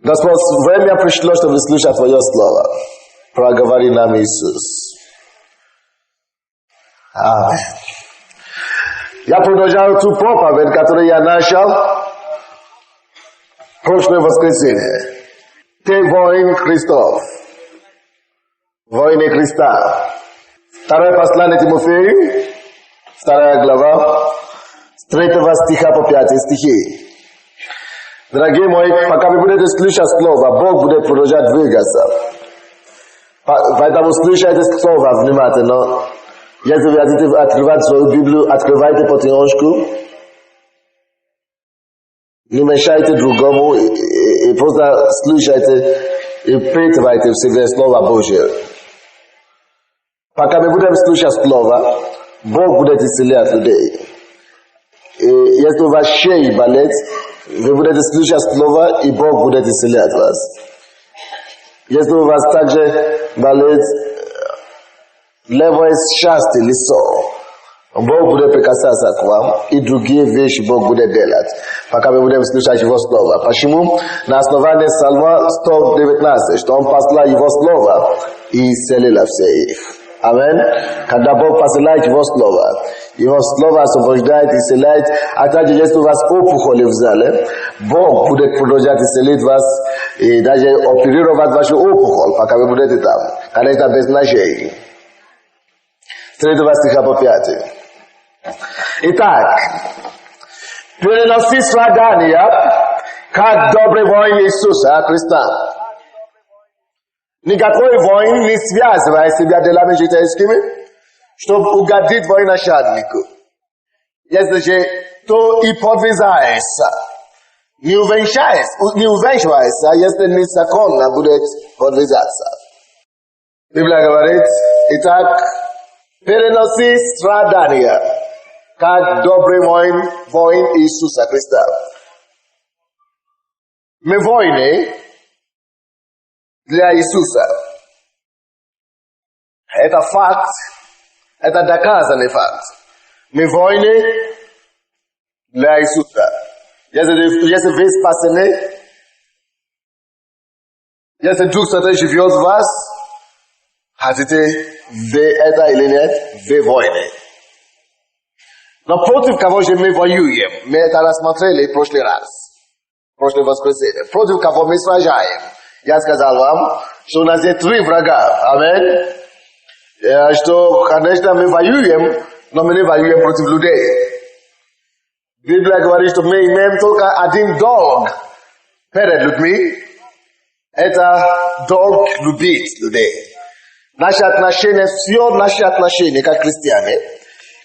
Господь, время пришло, чтобы слушать Твое Слово. Проговори нам, Иисус. Аминь. Я продолжаю ту проповедь, которую я начал в прошлое воскресенье. Ты воин Христов. Воины Христа. Второе послание Тимофею, 2 глава, с 3 стиха по 5 стихи. Дорогие мои, пока вы будете слушать Слово, Бог будет продолжать двигаться. Поэтому слушайте Слово внимательно. Если вы хотите открывать свою Библию, открывайте потихонечку. Не мешайте другому и просто слушайте и впитывайте в себе Слово Божье. Пока мы будем слушать Слово, Бог будет исцелять людей. И если у вас шея болит, вы будете слушать Слово, и Бог будет исцелять вас. Если у вас также болит левое счастье, лицо, Бог будет прикасаться к вам, и другие вещи Бог будет делать, пока мы будем слушать Его Слово. Почему? На основании Псалма 119, что Он послал Его Слово и исцелил все их. Аминь. Когда Бог посылает Его Слово освобождает, исцеляет, а также если у вас опухоли в зале, Бог будет продолжать исцелить вас и даже оперировать вашу опухоль, пока вы будете там. Конечно, без ножей. 3 стиха по 5. Итак, переноси страдания, как добрый воин Иисуса Христа. Никакой воин не связывает себя делами житейскими, чтобы угодить военачальнику. Если же то и подвязается, не увенчивается, если незаконно будет подвязаться. Библия говорит, итак, переноси страдания, как добрый воин Иисуса Христа. Мы воины для Иисуса. Это факт, это доказанный факт. Мы воины для Иисуса. Если вы спасены, если Дух Святой живет в вас, хотите вы это или нет, вы воины. Но против кого же мы воюем? Мы это рассмотрели в прошлый раз, в прошлое воскресенье. Против кого мы сражаем? Я сказал вам, что у нас есть 3 врага. Аминь. Что, конечно, мы воюем, но мы не воюем против людей. Библия говорит, что мы имеем только один долг перед людьми. Это долг любить людей. Наши отношения, все наши отношения, как христиане,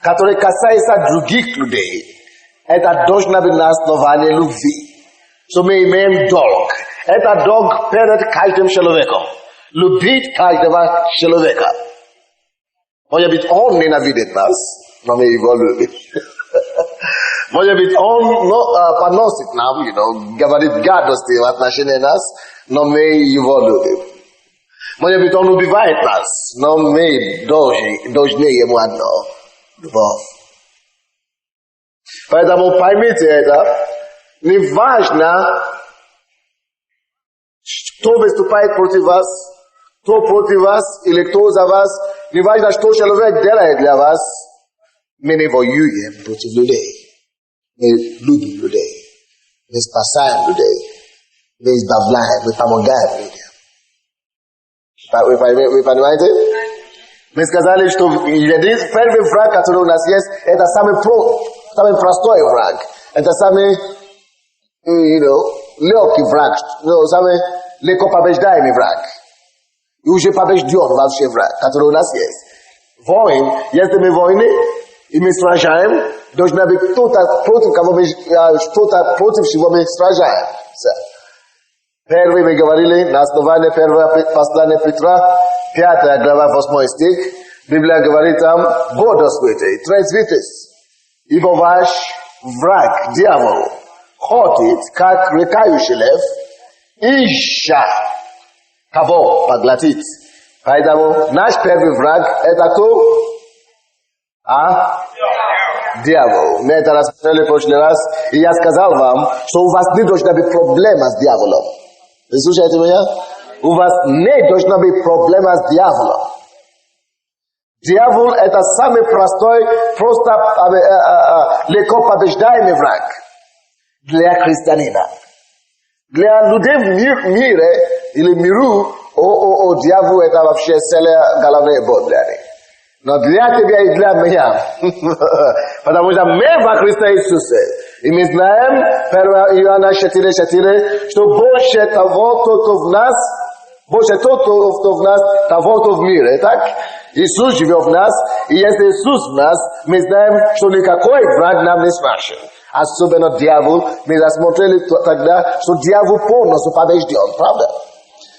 которые касаются других людей, это должно быть на основании любви. Что мы имеем долг. Это долг перед каждым человеком. Любить каждого человека. Может быть, он ненавидит нас, но мы его любим. Может быть, он поносит нам, говорит гадости в отношении нас, но мы его любим. Может быть, он убивает нас, но мы должны ему одно — любовь. Поэтому поймите это, не важно, кто выступает против вас, кто против вас или кто за вас, не важно, что человек делает для вас, мы не воюем против людей. Мы любим людей. Мы спасаем людей. Мы избавляем, мы помогаем людям. Вы понимаете? Мы сказали, что первый враг, который у нас есть, это самый простой враг. Это самый, легкий враг, самый легко побеждаемый враг. И уже побежден вообще враг, который у нас есть. Воин, если мы воины, и мы сражаем, должно быть кто-то против кого мы, что-то против чего мы сражаемся. Первый мы говорили на основании первого послания Петра, 5 глава, 8 стих. Библия говорит там, бодрствуйте, трезвитесь, ибо ваш враг, дьявол, ходит, как рыкающий лев, ища кого поглотить. Поэтому наш первый враг это кто? Дьявол. Мы это рассмотрели в прошлый раз, и я сказал вам, что у вас не должна быть проблема с дьяволом. Wysłuchajcie mnie? U was nie должно быть проблема с дьяволом. Дьявол — это самый простой, просто легко побеждаемый враг для христианина. Для людей в мире или миру, дьявол — это вообще целая головная боль для них. Но для тебя и для меня, потому что мы во Христе Иисусе. И мы знаем, 1 Иоанна 4:4, что больше того, кто в нас, больше тот, кто в нас, того, кто в мире. Так? Иисус живет в нас, и если Иисус в нас, мы знаем, что никакой враг нам не страшен. Особенно дьявол. Мы рассмотрели тогда, что дьявол полностью побежден, правда?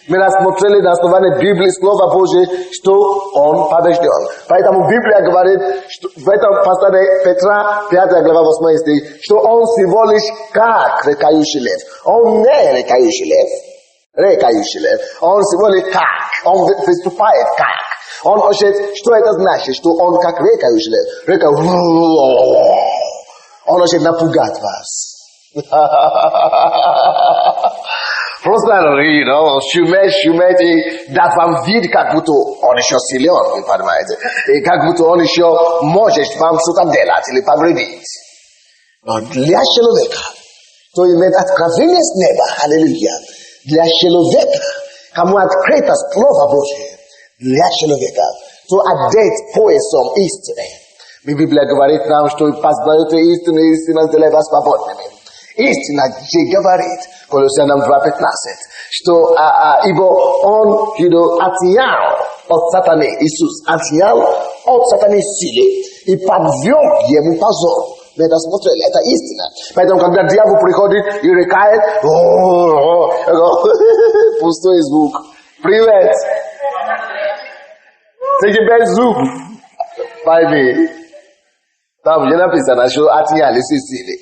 Мы рассмотрели на основании Библии, Слова Божьего, что он побежден. Поэтому Библия говорит, что в этом послании Петра, 5 глава, 8 стих, что он всего лишь как рыкающий лев. Он не рыкающий лев. Рыкающий лев. Он всего лишь как. Он выступает как. Он хочет, что это значит, что он как рыкающий лев. Он хочет напугать вас. Просто, шуметь и дать вам вид, как будто он еще силен, вы понимаете? И как будто он еще может вам что-то делать или повредить. Но для человека, кто имеет откровение с неба, аллилуйя, для человека, кому открыто Слово Божие, для человека, кто одет поясом истины. Библия говорит нам, что познаете истину, и истина сделает вас свободными. Истина же говорит, Колоссянам 2:15, что ибо он отнял от сатаны, Иисус отнял от сатаны силы и подвел ему позор. Мы это смотрели, это истина. Поэтому, когда дьявол приходит и рыкает, пустой звук. Привет. Ты теперь звук. Пойми. Там не написано, что отняли все силы.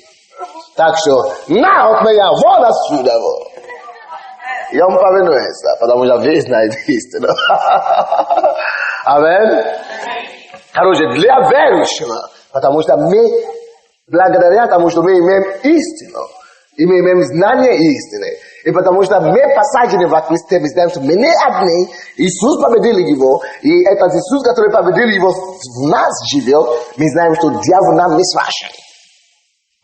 Так что, на от меня, вон отсюда, вот. И он повинуется, потому что вы знаете истину. Аминь. Короче, для верующего, потому что мы, благодаря тому, что мы имеем истину, и мы имеем знание истины, и потому что мы посажены во Христе, мы знаем, что мы не одни, Иисус победил его, и этот Иисус, который победил его, в нас живет, мы знаем, что дьявол нам не страшен.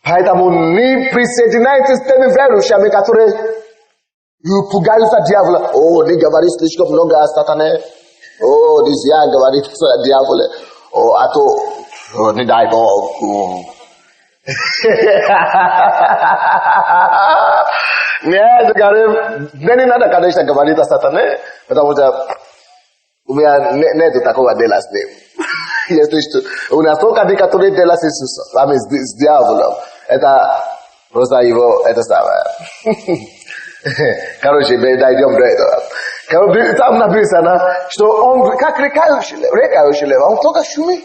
Поэтому не присоединяйтесь с теми верующими, которые пугаются дьявола. О, не говори слишком много о сатане. О, нельзя говорить о дьяволе. О, а то, не дай Бог. Нет, мне не надо, конечно, говорить о сатане, потому что у меня нет такого дела с ним. У нас только те, которые делают с Иисусом, с дьяволом. Это просто его, это самое. Короче, мы дойдем до этого. Там написано, что он как рыкающий лев, он только шумит.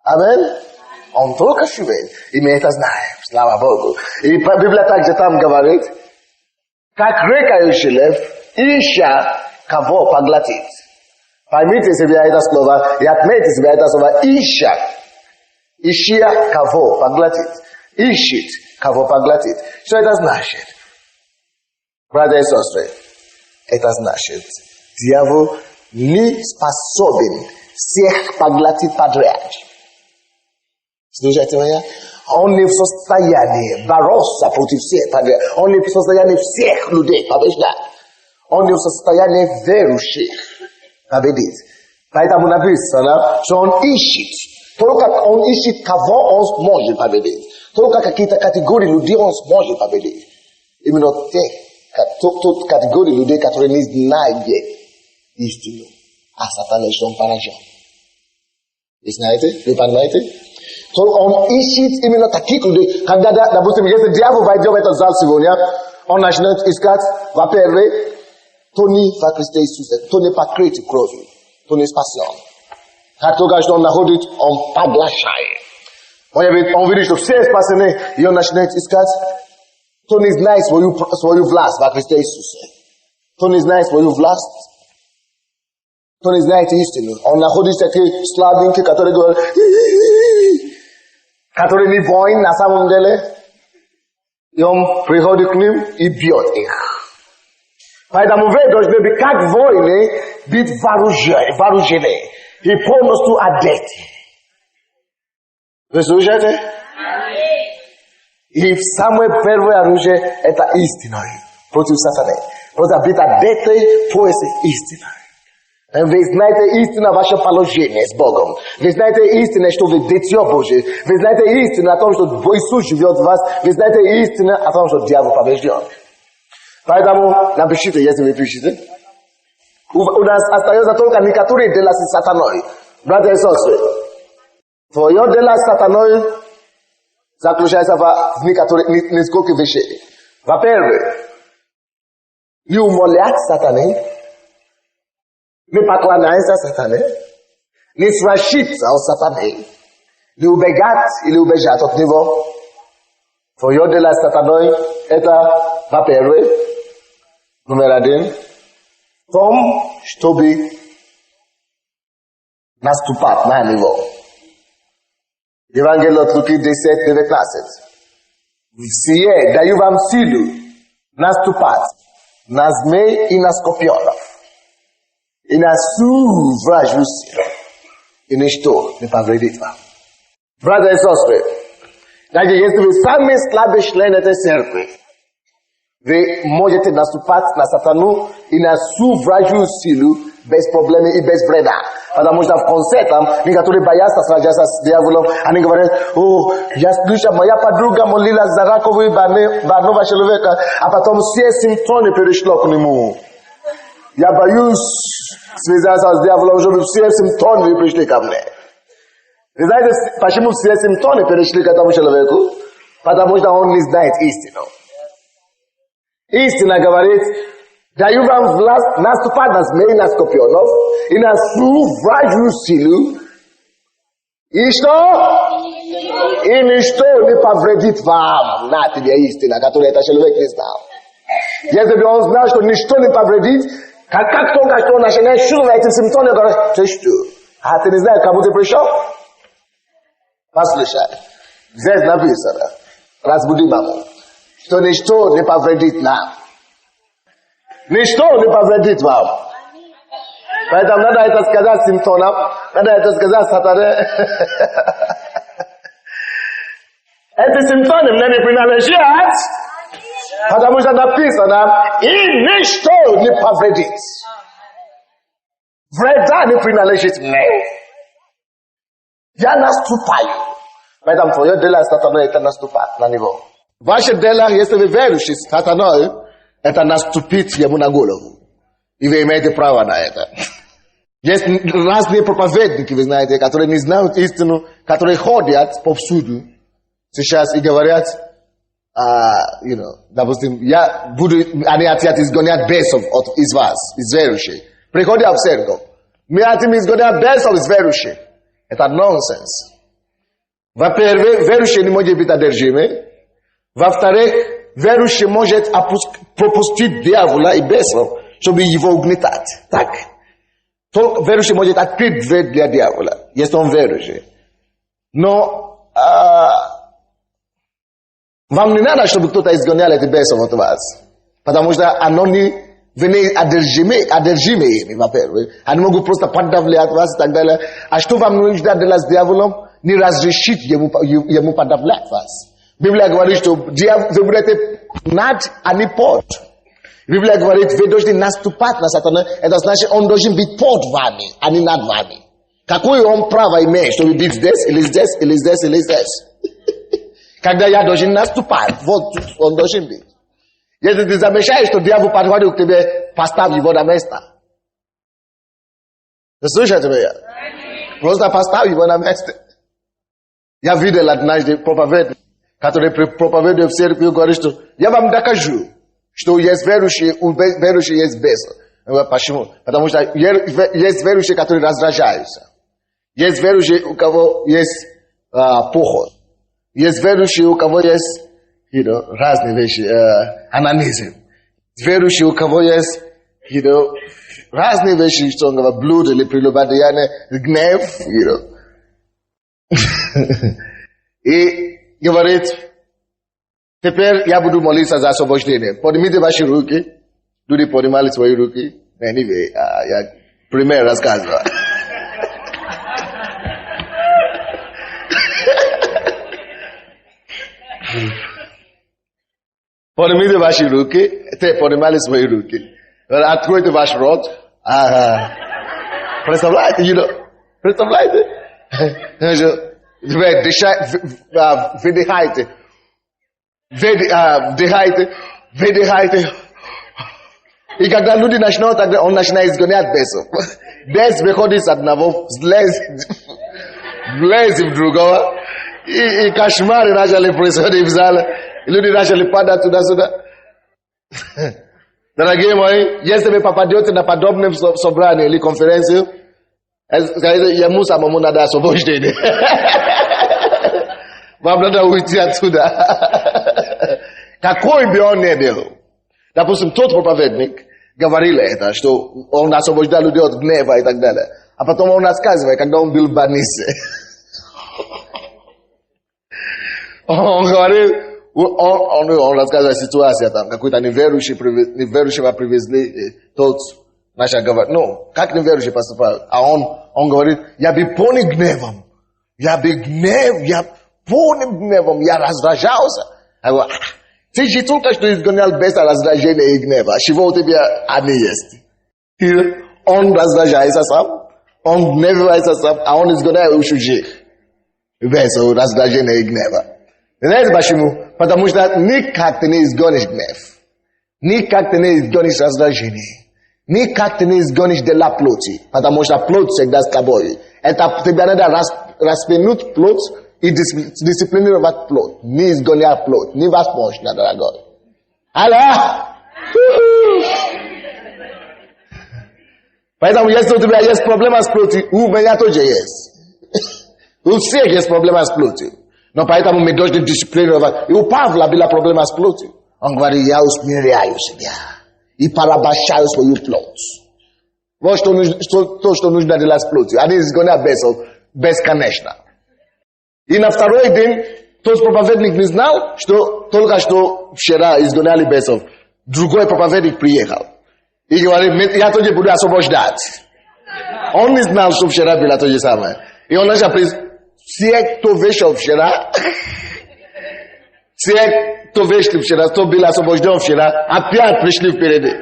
Аминь. Он только шумит. И мы это знаем, слава Богу. И Библия также там говорит, как рыкающий лев, ища кого поглотить. Поймите себе это слово и отметьте себе это слово ища. Ища кого поглотит. Ищет кого поглотит. Что это значит? Братья и сестры, это значит, дьявол не способен всех поглотить подряд. Слушайте меня? Он не в состоянии бороться против всех подряд. Он не в состоянии всех людей побеждать. Он не в состоянии верующих победить. Поэтому написано, что он ищет. Только он ищет, кого он сможет победить. Только какие-то категории людей он сможет победить. Именно тот категории людей, которые не знают истину. А сатана, что он поражен. Вы знаете? Вы понимаете? То он ищет именно таких людей. Когда, допустим, если дьявол войдет в этот зал сегодня, он начнет искать, во-первых, кто не во Христе Иисусе, кто не покрыт кровью, кто не спасен. Как только что он находит, он поглощает. Он видит, что все спасены, и он начинает искать, кто не знает свою власть во Христе Иисусе. Кто не знает свою власть, кто не знает истину. Он находит такие слабенькие, которые говорят, которые не воин на самом деле. И он приходит к ним и бьет их. Поэтому вы должны быть как воины, быть вооружены и полностью одеты. Вы слушаете? И самое первое оружие – это истина против сатаны. Просто быть одеты поясом истины. Вы знаете истину ваше положение с Богом. Вы знаете истину, что вы дитё Божие. Вы знаете истину о том, что Иисус живет в вас. Вы знаете истину о том, что дьявол побежден. Поэтому напишите, если вы пишете. У нас остается только некоторые дела с сатаной. Братья и сестры, твое дело с сатаной заключается в нескольких вещей. Во-первых, не умолять сатаны, не поклоняться сатане, не страшиться от сатаны, не убегать или убежать от него. Твое дело с сатаной это, во-первых, номер один, в том, чтобы наступать на него. Евангелие от Луки 10:19. Сие даю вам силу наступать на змей и на скорпионов, и на всю вражью силу, и ничто не повредит вам. Братья и сестры, даже если вы сами слабый член этой церкви, вы можете наступать на сатану и на всю вражью силу без проблем и без вреда. Потому что в конце там некоторые боятся сражаться с дьяволом, они говорят: о, я слышал, моя подруга молилась за раковые больного человека, а потом все симптомы перешло к нему. Я боюсь связаться с дьяволом, чтобы все симптомы пришли ко мне. Вы знаете, почему все симптомы перешли к этому человеку? Потому что он не знает истину. Истина говорит: даю вам власть наступать на змей, на скорпионов и на всю вражью силу. И что? И ничто не повредит вам. На тебе истина, которую этот человек не знал. Если бы он знал, что ничто не повредит, как только что он начинает чувствовать эти симптомы, он говорит: ты что? А ты не знаешь, кому ты пришел? Послушай, здесь написано, разбуди маму, что ничто не повредит нам. Ничто не повредит вам. Поэтому надо это сказать симптомам, надо это сказать сатане. Эти симптомы мне не принадлежат, потому что написано, и ничто не повредит. Вреда не принадлежит мне. Я наступаю. Поэтому твое дело сатана это наступать на него. Ваше дело, если вы веруете с сатаной, это наступить ему на голову. И вы имеете право на это. Есть разные проповедники, вы знаете, которые не знают истину, которые ходят повсюду сейчас и говорят, допустим, они хотят изгонять бесов из вас, из верующих. Приходят в церковь. Мы хотим изгонять бесов из верующих. Это нонсенс. Во-первых, верующий не может быть одержимый. Во-вторых, верующий может пропустить дьявола и бесов, чтобы его угнетать. Так. То верующий может открыть дверь для дьявола, если он верующий. Но вам не надо, чтобы кто-то изгонял эти бесов от вас. Потому что они одержимые ими, во-первых. Они могут просто подавлять вас и так далее. А что вам нужно делать с дьяволом? Не разрешить ему подавлять вас. Библия говорит, что вы будете над, а не под. Библия говорит, вы должны наступать на сатана. Это значит, он должен быть под вами, а не над вами. Какое он право имеет, чтобы быть здесь, или здесь, или здесь, или здесь? Когда я должен наступать, вот он должен быть. Если ты замечаешь, что дьявол подходит к тебе, поставь его на место. Ты слышите меня? Просто поставь его на место. Я видел однажды проповедник, который проповедует в церкви, говорит, что я вам докажу, что есть верующие, у верующих есть бес. Почему? Потому что есть верующие, которые раздражаются. Есть верующие, у кого есть похоть. Есть верующие, у кого есть разные вещи, анонизм. Верующие, у кого есть разные вещи, что он говорит, блуд или прелюбодеяние, гнев. И говорит, Теперь я буду молиться за освобождение. Поднимите ваши руки. Люди поднимали свои руки. Anyway, я пример рассказываю. Поднимите ваши руки. Те поднимали свои руки. Откройте ваш рот. Представляете, представляете? Выдыхайте. Выдыхайте. И когда люди начнут, тогда он начинает изгонять бесов. Бес выходит с одного, влезет в другого. И кошмары начали происходить в зале. И люди начали падать туда-сюда. Дорогие мои, если вы попадете на подобное собрание или конференцию, ему самому надо освобождение. Вам надо уйти отсюда. Какой бы он ни был. Допустим, тот проповедник говорил это, что он освобождал людей от гнева и так далее. А потом он рассказывает, когда он был в больнице. Он говорил, он рассказывает ситуацию там, какой-то неверующего привезли, тот начал говорить, ну, как неверующий поступает? А он говорит, я был полный гневом. Я полным гневом, я раздражался. Я говорю, ты же только что изгонял без раздражения и гнева. Чего у тебя они есть? И он раздражается сам, он гневается сам, а он изгоняет у чужих. Без раздражения и гнева. Знаете почему? Потому что никак ты не изгонишь гнев. Никак ты не изгонишь раздражение. Никак ты не изгонишь дела плоти. Потому что плоть всегда с тобой. Это тебе надо распинуть плоть и дисциплинировать плоть. Не изгонять плоть. Невозможно, дорогой. Алло! Поэтому, если у тебя есть проблема с плотью, у меня тоже есть. У всех есть проблема с плотью. Но поэтому мы должны дисциплинировать. И у Павла была проблема с плотью. Он говорит, я усмиряю себя. И порабощаю свою плоть. Вот то, что нужно делать с плотью. Они изгоняют бесконечно. И на второй день тот проповедник не знал, что только что вчера изгоняли бесов. Другой проповедник приехал. И говорит, я тоже буду освобождать. Он не знал, что вчера было то же самое. И он начал все, кто вышел вчера, все, кто вышли вчера, кто был освобожден вчера, опять пришли впереди.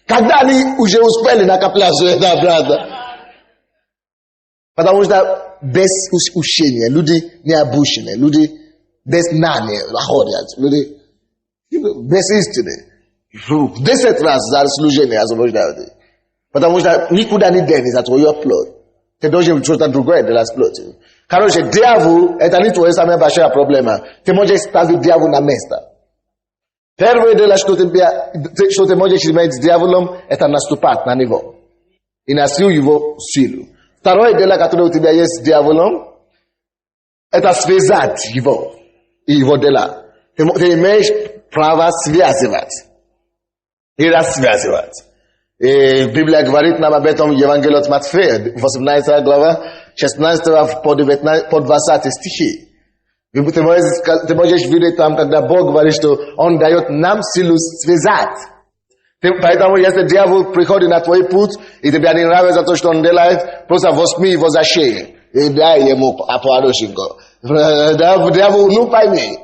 Когда они уже успели накоплять все это обратно. Потому что без учения, люди не обучены, люди без знания ходят, люди без истины. 10 раз за служение освобождают. Потому что никуда не денется твой плод. Ты должен что-то другое делать с плотью. Короче, дьявол, это не твое самое большое проблема. Ты можешь ставить дьявол на место. Первое дело, что ты можешь иметь с дьяволом, это наступать на него. И на его силу. Второе дело, которое у тебя есть с дьяволом, это связать его и его дела. Ты имеешь право связывать и рассвязывать. И Библия говорит нам об этом в Евангелии от Матфея, 18 глава, 16 по 20 стихи. Ты можешь видеть там, когда Бог говорит, что Он дает нам силу связать. Поэтому, если дьявол приходит на твой путь, и тебе не нравится то, что он делает, просто возьми его за шею и дай ему по-хорошенько. Дьявол, ну пойми.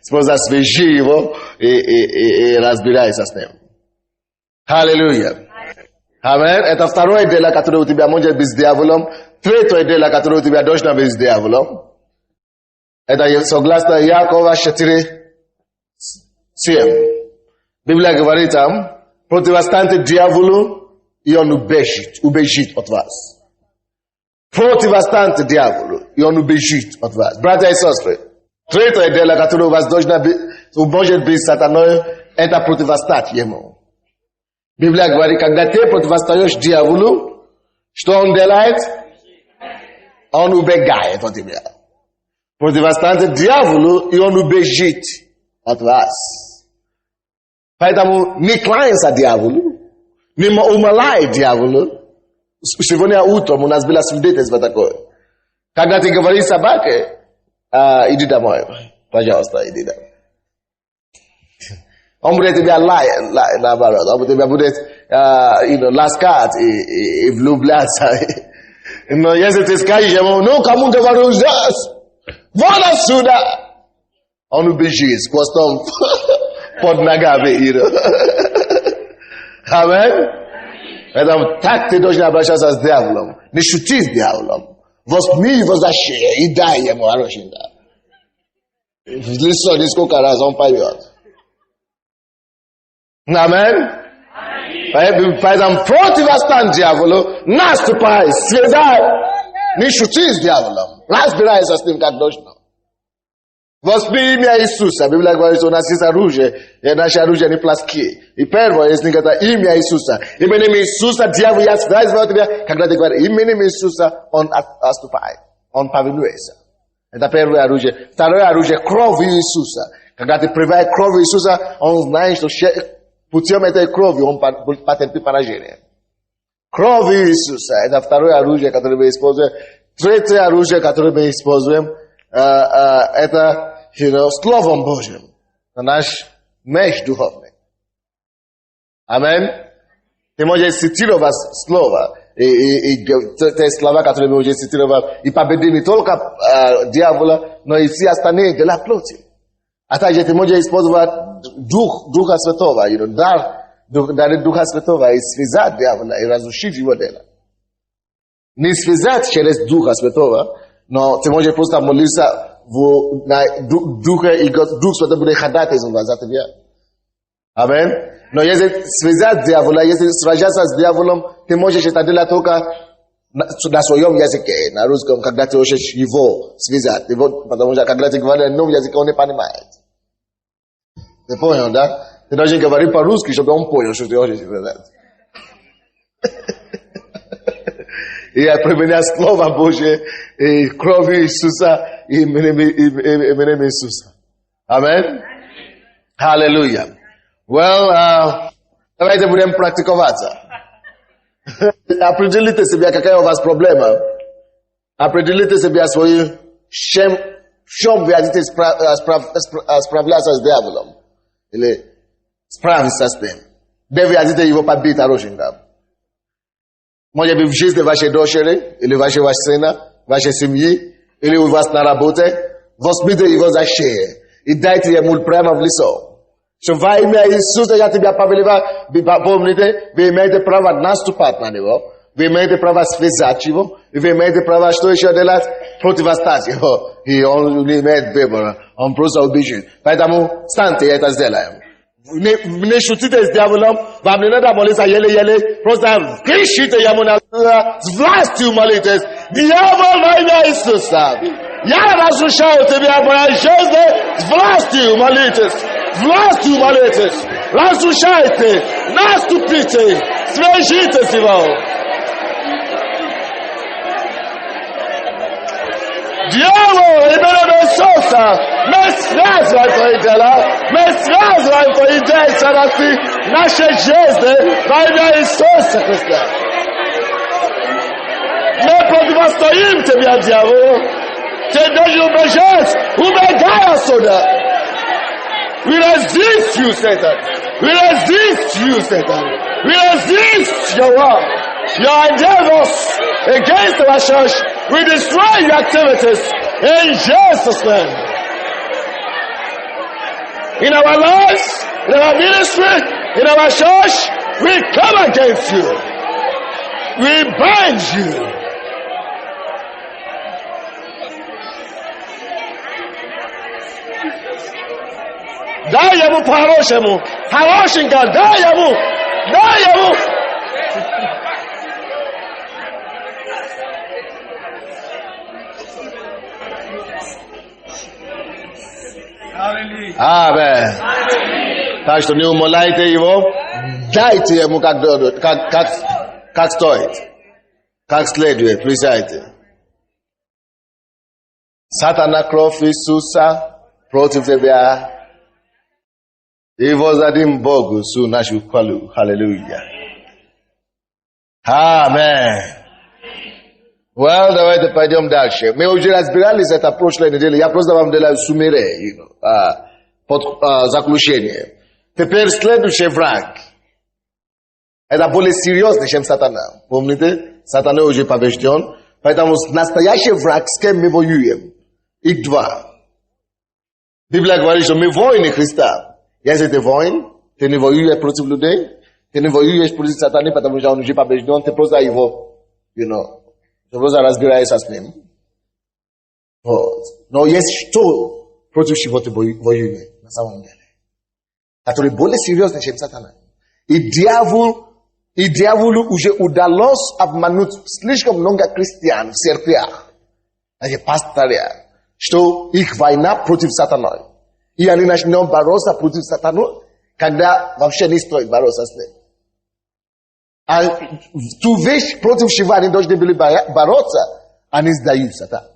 Просто свяжи его и разбирайся с ним. Аллилуйя. Амин. Это второе дело, которое у тебя может быть с дьяволом. Третье дело, которое у тебя должно быть с дьяволом. Это согласно Якова 4:7. Библия говорит там, противостаньте дьяволу, и он убежит от вас. Противостаньте дьяволу, и он убежит от вас. Братья и сестры, третье дело, которое у вас должно быть, может быть сатаной, это противостать ему. Библия говорит, когда ты противостоишь дьяволу, что он делает? Он убегает от тебя. Противостаньте дьяволу, и он убежит от вас. Поэтому не кланяйся дьяволу, не умоляй дьяволу. Сегодня утром у нас было свидетельство такое. Когда ты говоришь собаке, иди домой. Пожалуйста, иди домой. Он будет тебя лаять, наоборот. Он тебя будет, ласкать и влюбляться. Но если ты скажешь ему, ну, кому говорю здесь? Вон отсюда! Он убежит с хвостом под ногами. Аминь. Поэтому так ты должен обращаться с дьяволом. Не шути с дьяволом. Возьми его за шею и дай ему хорошенько. В лицо несколько раз он поет. Аминь. Поэтому противостань дьяволу, наступай, связай. Не шути с дьяволом. Разбирайся с ним как должно. Возьми имя Иисуса. Библия говорит, что у нас есть оружие, и наше оружие не плоские. И первое, если это имя Иисуса. Именем Иисуса дьявол я связываю тебя. Когда ты говоришь именем Иисуса, он отступает. Он повинуется. Это первое оружие. Второе оружие, кровь Иисуса. Когда ты прививаешь кровь Иисуса, он знает, что путем этой крови он потерпит поражение. Кровь Иисуса. Это второе оружие, которое мы используем. Третье оружие, которое мы используем, это Словом Божьим. Наш меч духовный. Аминь. Ты можешь цитировать слово. И те слова, которые мы уже цитировали, и победить не только дьявола, но и все остальные дела плоти. А также ты можешь использовать Духа Святого, дар Духа Святого и связать дьявола и разрушить его дело. Не связать через Духа Святого, но ты можешь просто молиться на Духе, и Дух Святой будет ходатайствовать за тебя. Аминь. Но если связать дьявола, если сражаться с дьяволом, ты можешь это делать только на своем языке, на русском, когда ты хочешь его связать. Потому что когда ты говоришь на новом языке, он не понимает. Ты понял, да? Ты должен говорить по-русски, чтобы он понял, что ты хочешь сказать. И применять Слово Божие, и кровь Иисуса, и именем Иисуса. Аминь. Аллилуйя. Давайте будем практиковаться. Определите себе, какая у вас проблема. Определите себе свою, в чем вы хотите справляться с дьяволом. Или справиться с ним. Где вы хотите его побить хорошенько. Может быть, в жизни вашей дочери, или вашего сына, вашей семьи, или у вас на работе. Возьмите его за шею и дайте ему прямо в лицо. Что во имя Иисуса я тебя повелеваю, помните, вы имеете право наступать на него, вы имеете право связать его, и вы имеете право что еще делать? Противостать его. И он не имеет выбора, он просто убежит. Поэтому встаньте, это сделаем. Не шутите с дьяволом, вам не надо молиться еле-еле, просто кричите ему на с властью молитесь. Дьявол во имя Иисуса, я разрушаю тебя, моя жизнь, с властью молитесь. Властью молитесь, разрушайте, наступите, свяжитесь его. Дьявол, именем Иисуса, мы связываем твои дела, мы связываем твои действия, нашей жизни во имя Иисуса Христа. Мы противостоим тебе, дьяволу, ты должен убежать, убегай отсюда. We resist you, Satan. We resist you, Satan. We resist your work, your endeavors against our church. We destroy your activities in Jesus' name. In our lives, in our ministry, in our church, we come against you. We bind you. Дай ему по-хорошему, хорошенько, дай ему, дай ему. Аминь. Так что не умоляйте его, дайте ему как стоит, как следует, присядьте. Сатана, кровь Иисуса против тебя. И воздадим Богу всю нашу хвалу. Аллилуйя. Аминь. Well, давайте пойдем дальше. Мы уже разбирались это в прошлой неделе. Я просто вам делаю суммире, под заключение. Теперь следующий враг. Это более серьезный, чем сатана. Помните? Сатана уже побежден. Поэтому настоящий враг, с кем мы воюем? Их два. Библия говорит, что мы воины Христа. Если ты воин, ты не воюешь против людей, ты не воюешь против сатаны, потому что он уже побежден, ты просто его, ты просто разбираешься с ним. Вот. Но есть что против чего ты воюешь на самом деле, который более серьезный, чем сатана. И дьяволу уже удалось обмануть слишком много христиан в церквях, пасторах, что их война против сатаны. И они начнут бороться против сатаны, когда вообще не стоит бороться с ним. А ту вещь, против чего они должны были бороться, они сдают сатану.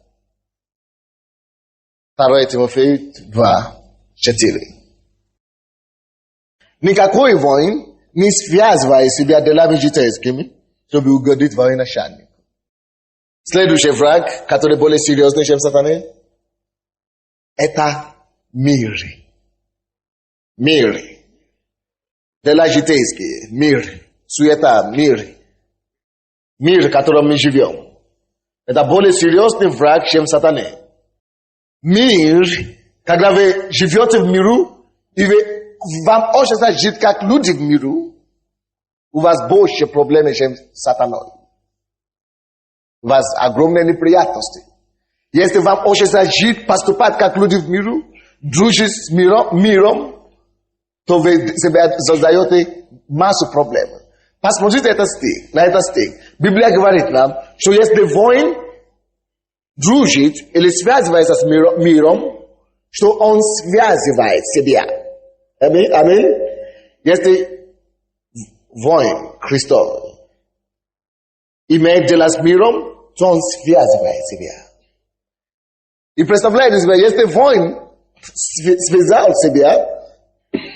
2 Тимофею 2:4. Никакой воин не связывает себя делами житейскими, чтобы угодить военачальнику. Следующий враг, который более серьезный, чем сатана, это мир. Мир. Дела житейские. Мир. Суета. Мир. Мир, в котором мы живем. Это более серьезный враг, чем сатана. Мир, когда вы живете в миру, и вам хочется жить как люди в миру, у вас больше проблем, чем сатаной. У вас огромные неприятности. Если вам хочется жить, поступать как люди в миру, дружить с миром, то вы себе создаете массу проблем. Посмотрите на этот стих. Библия говорит нам, что если воин дружит или связывается с миром, что он связывает себя. Аминь. Если воин Христов имеет дело с миром, то он связывает себя. И представляете себе, если воин связал себя,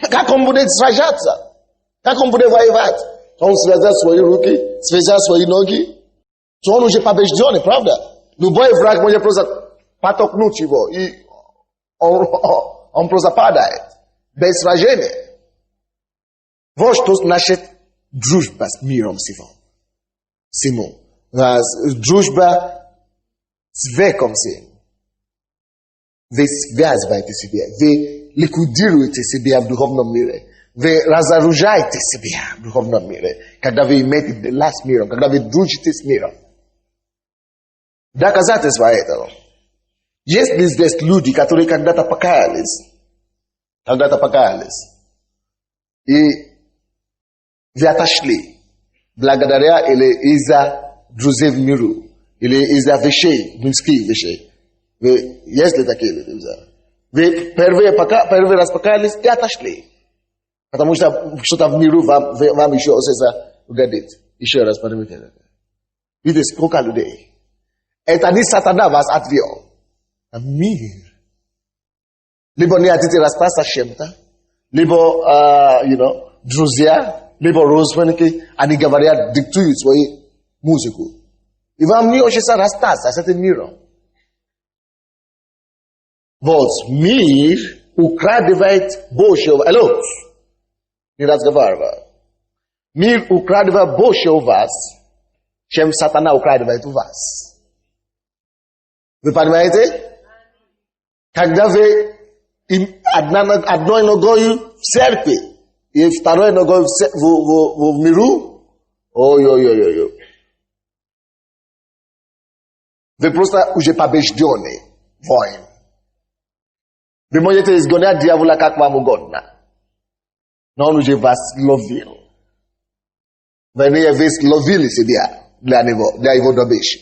как он будет сражаться? Как он будет воевать? Он связал свои руки, связал свои ноги, то он уже побежденный, правда? Любой враг может просто потолкнуть его, и он просто падает, без сражения. Вот что значит дружба с миром сему. Дружба с веком сим. Вы связываете себя, вы ликвидируете себя в духовном мире. Вы разоружаете себя в духовном мире, когда вы имеете дела с миром, когда вы дружите с миром. Доказательство этого. Есть ли здесь люди, которые когда-то покаялись, и вы отошли, благодаря или из-за друзей в миру, или из-за вещей, мирских вещей? Есть ли такие люди? Вы первый раз покаялись и отошли. Потому что что-то в миру вам еще угодит. Еще раз поднимите. Видите, сколько людей. Это не сатана вас отвел. А мир. Либо не хотите расстаться с чем-то, либо, друзья, либо родственники, они говорят, диктуют свою музыку. И вам не хочется расстаться с этим миром. Вот, мир украдывает больше. Алло. Не разговаривай. Мир украдывает больше у вас, чем сатана украдывает у вас. Вы понимаете? Когда вы одной ногой в церкви и второй ногой в миру, ой-ой-ой-ой. Вы просто уже побежденный воин. Вы можете изгонять дьявола как вам угодно. Но он уже вас ловил. Вы ловили себя для его добычи.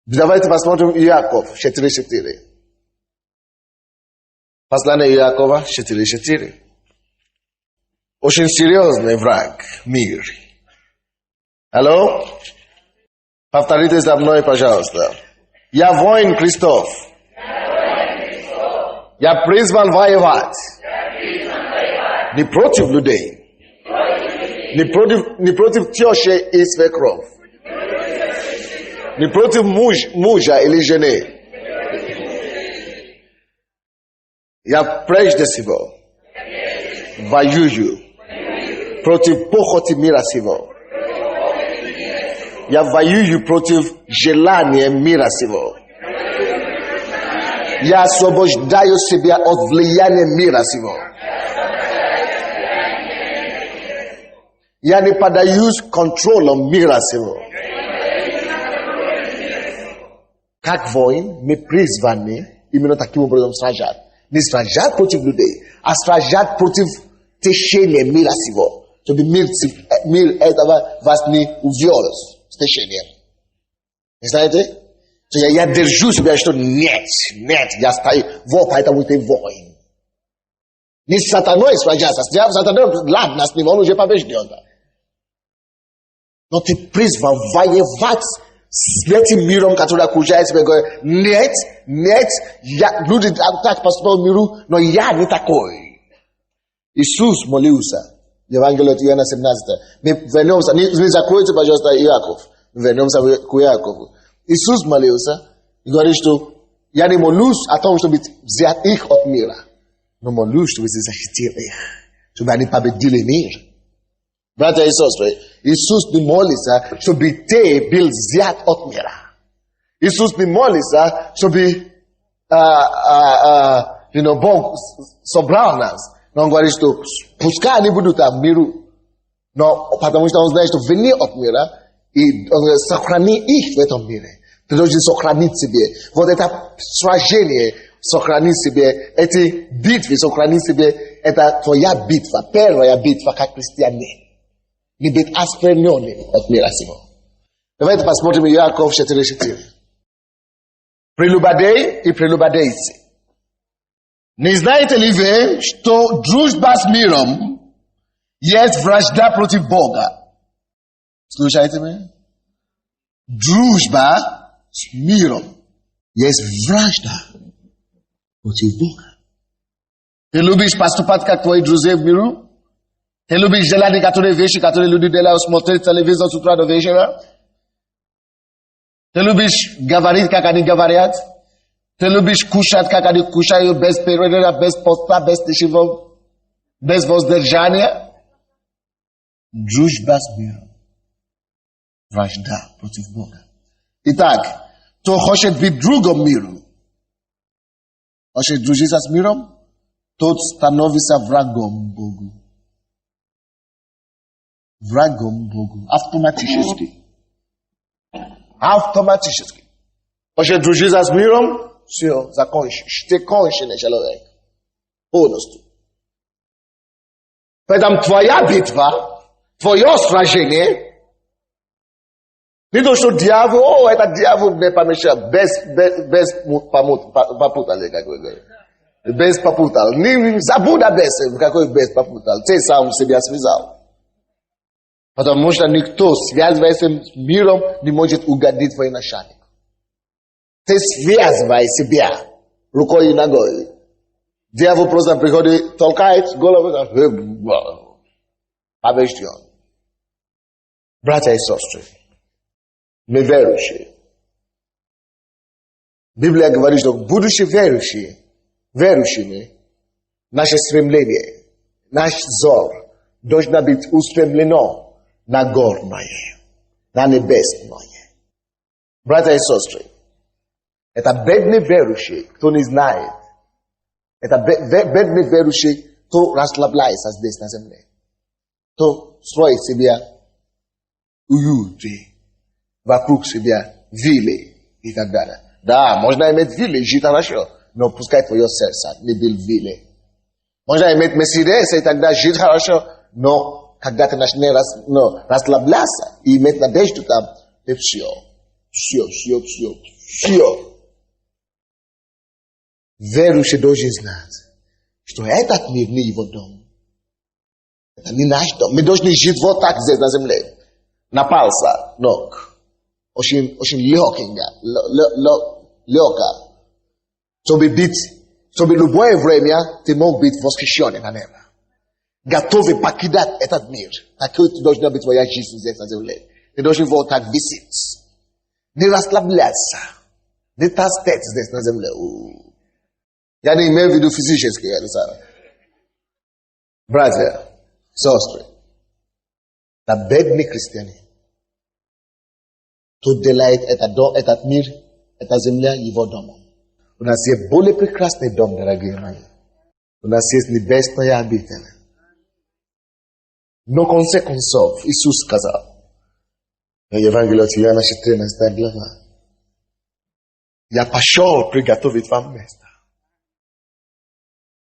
Давайте посмотрим Иаков 4:4. Послание Иакова 4:4. Очень серьезный враг – мир. Алло? Повторите за мной, пожалуйста. Я воин Христов. Я призван воевать. Не против людей, Ni protiv tiosze i svekrov. Ni protiv muža ili žene. Ja preždesivo. Vajuju. Protiv pohoti mira sivo. Ja vajuju protiv želanje mira sivo. Я освобождаю себя от влияния мира сего. Я не поддаюсь контролю мира сего. Как воин, мы призваны именно таким образом сражать. Не сражать против людей, а сражать против течения мира сего. Чтобы мир этого вас не увел с течением. Не знаете? То я держу себя, что нет, я стою, вот поэтому ты воин. Не с сатаной сражаться, с сатаной, ладно, с ним он уже побежден. Но ты призван воевать с этим миром, который окружает тебя, говорит, нет, люди так поступают в миру, но я не такой. Иисус молился, Евангелие от Иоанна 17. Мы вернемся, не закройте, пожалуйста, Иаков. Вернемся к Иакову. Иисус молился и говорит, что я не молюсь о том, чтобы взять их от мира, но молюсь, чтобы защитил их, чтобы они победили мир. Братья и сестры, Иисус не молится, чтобы ты был взят от мира. Иисус не молится, чтобы Бог собрал нас. Но Он говорит, что пускай они будут в миру, но потому что Он знает, что вне от мира, и сохрани их в этом мире. Ты должен сохранить себе. Вот это сражение, сохранить себе. Эти битвы, сохранить себе. Это твоя битва. Первая битва как христианин. Не быть оскверненным от мира сего. Давайте посмотрим Иаков 4:4. Прелюбодей и прелюбодейцы. Не знаете ли вы, что дружба с миром есть вражда против Бога? Слушайте меня. Дружба с миром есть вражда против Бога. Ты любишь поступать как твои друзья в миру? Ты любишь делать некоторые вещи, которые люди делают, смотреть телевизор с утра до вечера? Ты любишь говорить, как они говорят? Ты любишь кушать, как они кушают, без перерыва, без поста, без ничего, без воздержания? Дружба с миром. Вражда против Бога. Итак, кто хочет быть другом миру, хочет дружиться с миром, тот становится врагом Богу. Врагом Богу. Автоматически. Автоматически. Хочет дружиться с миром, все, закончишь. Ты конченый человек. Полностью. Поэтому твоя битва, твое сражение, не то, что дьявол, это дьявол не помешал, без попутал, как вы говорите. Без попутал. Не забудь о без, какой без попутал. Ты сам себя связал. Потому что никто, связываясь с миром, не может угодить твоему начальнику. Ты связывай себя рукой и ногой. Дьявол просто приходит, толкает голову, побежден. Братья и сестры, мы верующие. Библия говорит, что будучи верующими, наше стремление, наш взор должно быть устремлено на горное, на небесное. Братья и сестры, это бедный верующий, кто не знает. Это бедный верующий, кто расслабляется здесь на земле. Кто строит себе уюты вокруг себя, виллы и так далее. Да, можно иметь виллы, жить хорошо, но пускай твое сердце не был виллы. Можно иметь Мерседес и тогда жить хорошо, но когда ты начнешь расслабляться и иметь надежду там, ты все. Верующий должен знать, что этот мир не его дом. Это не наш дом. Мы должны жить вот так здесь на земле. На пальцах ног. Очень легко. Чтобы любое время ты мог быть восхищен на небо. Готовы покидать этот мир. Такой должна быть твоя жизнь здесь на земле. Ты должен вот так висеть. Не расслабляться. Не толстеть здесь на земле. Я не имею в виду физически, братья, сестры. Это бедные христиане. Кто делает этот мир, эта земля его домом. У нас есть более прекрасный дом, дорогие мои. У нас есть небесная обитель. Но в конце концов, Иисус сказал, в Евангелии от Иоанна 14 глава, я пошел приготовить вам место.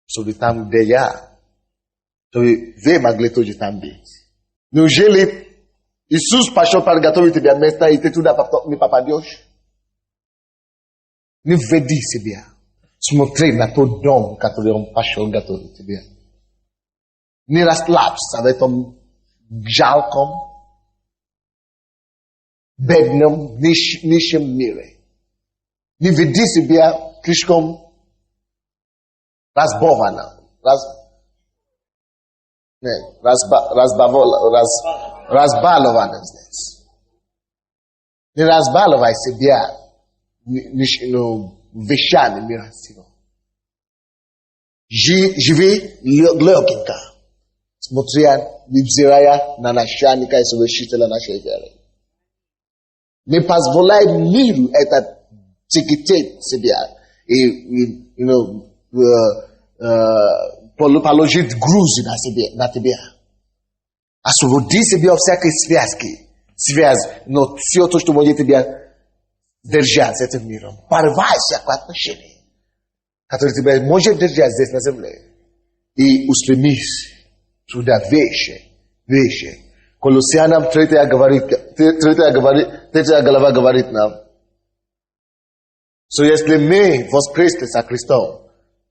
Чтобы там, где я, чтобы вы могли тоже там быть. Неужели Иисус пошел приготовить тебе место, и ты туда не попадешь? Не веди себя. Смотри на тот дом, который он пошел готовить тебе. Не расслабься в этом жалком, бедном, нищем мире. Не веди себя слишком разбавленно. Разбаловано здесь. Не разбаловай себя вещами мира сего. Живи легенько, смотря, невзирая на начальника и совершителя нашей веры. Не позволяй миру это тяготеть себя и положить груз на тебя. Освободи себя от всякой связь, но все то, что может тебя держать с этим миром. Порвай всякое отношение, которое тебя может держать здесь на земле. И устремись туда выше. Колоссянам 3 глава говорит нам, что если мы воскресли со Христом,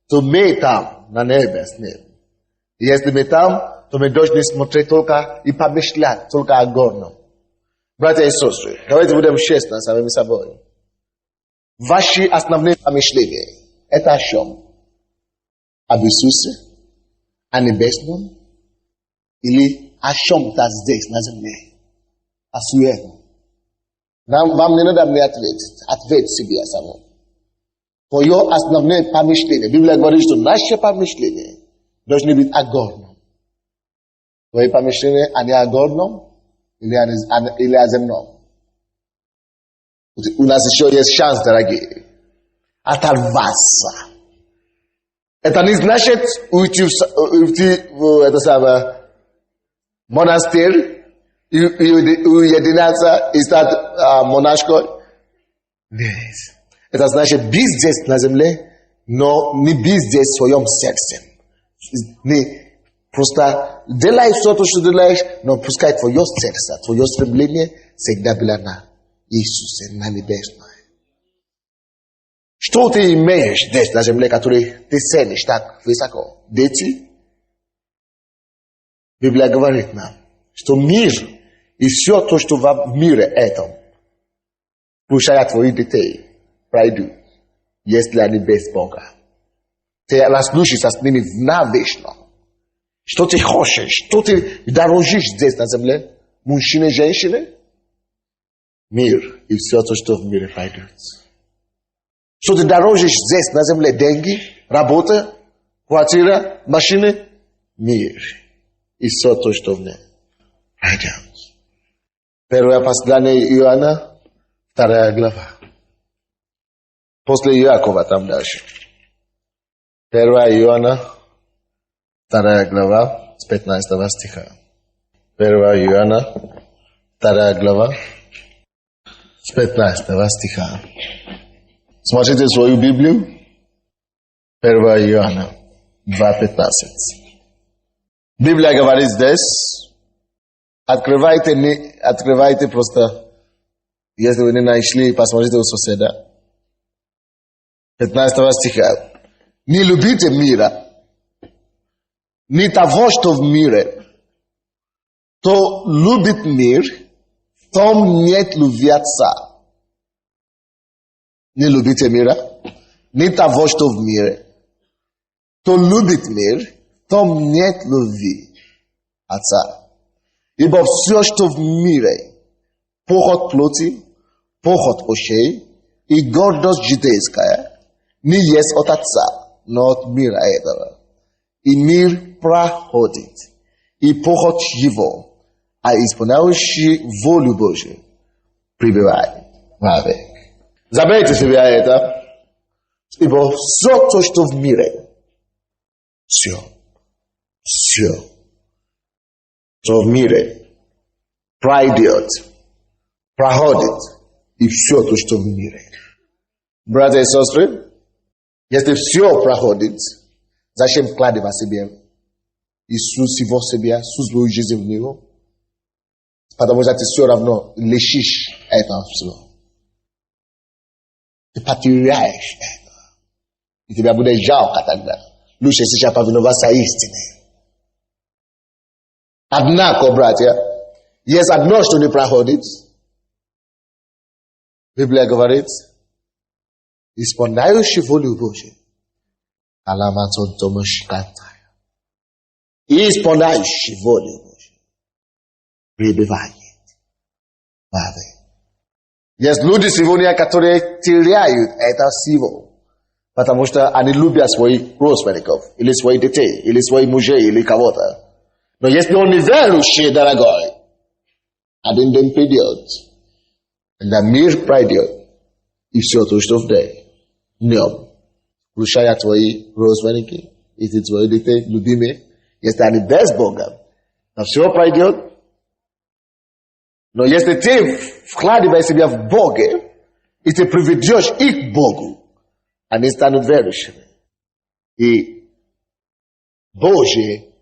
то мы там, на небе с Ним. И если мы там, то мы должны смотреть только и помышлять только о горном. Братья и сестры, давайте будем честны с самими собой. Ваши основные помышления – это о чем? Об Иисусе? О небесном? Или о чем-то здесь, на земле? О суетном? Вам не надо мне ответить. Ответь себе самому. Твое основное помышление. Библия говорит, что наши помышления должны быть о горном. Твои помышления, они о горном или о земном? У нас еще есть шанс, дорогие, оторваться. Это не значит уйти в это самое монастырь и уединяться и стать монашкой. Нет. Это значит быть здесь на земле, но не быть здесь в своем сердце. Не просто делай все то, что делаешь, но пускай твое сердце, твое стремление всегда было на Иисусе, на небесное. Что ты имеешь здесь на земле, который ты ценишь так высоко? Дети? Библия говорит нам, что мир и все то, что в мире этом, включая твоих детей, пройдут, если они без Бога. Ты разлучишься с ними навечно. Что ты хочешь, что ты дорожишь здесь на земле? Мужчины, женщины? Мир и все то, что в мире пройдет. Что ты дорожишь здесь на земле? Деньги, работа, квартира, машины? Мир и все то, что в ней пройдет. Первое послание Иоанна, 2 глава. После Иакова там дальше. 1 Иоанна, 2 глава, с 15 стиха. 1 Иоанна, 2 глава, с 15 стиха. Смотрите свою Библию. 1 Иоанна, 2:15. Библия говорит здесь, открывайте просто, если вы не нашли, посмотрите у соседа. 15 стиха. Не любите мира, не того, что в мире. Кто любит мир, в том нет любви Отца. Не любите мира, не того, что в мире. Кто любит мир, в том нет любви Отца. Ибо все, что в мире, похоть плоти, похоть очей и гордость житейская, не есть от Отца, но от мира этого. И мир проходит, и похоть его, а исполняющий волю Божию пребывает вовек. Забейте себе это, ибо все то, что в мире, все, что в мире пройдет, проходит, и все то, что в мире. Братья и сестры, если все проходит, зачем вкладывать себе Иисус его себе, всю свою жизнь в него? Потому что ты все равно лишишь этого всего. Ты потеряешь это. И тебя будет жалко тогда. Лучше сейчас повиноваться истине. Однако, братья, есть одно, что не проходит. Библия говорит, исполняющий волю Божию, аламатон томашкатая. И исполняющий волю Божию пребывает вовек. Есть люди сегодня, которые теряют это всего, потому что они любят своих родственников, или своих детей, или своих мужей, или кого-то. Но если он не верующий, дорогой, один день придет, когда мир пройдет, и все то, что в нем, включая твои родственники, и твои детей, любимые, если они без Бога, то все пройдет. Но если ты вкладываешь себя в Бога, и ты приведешь их к Богу, они станут верующими. И Божие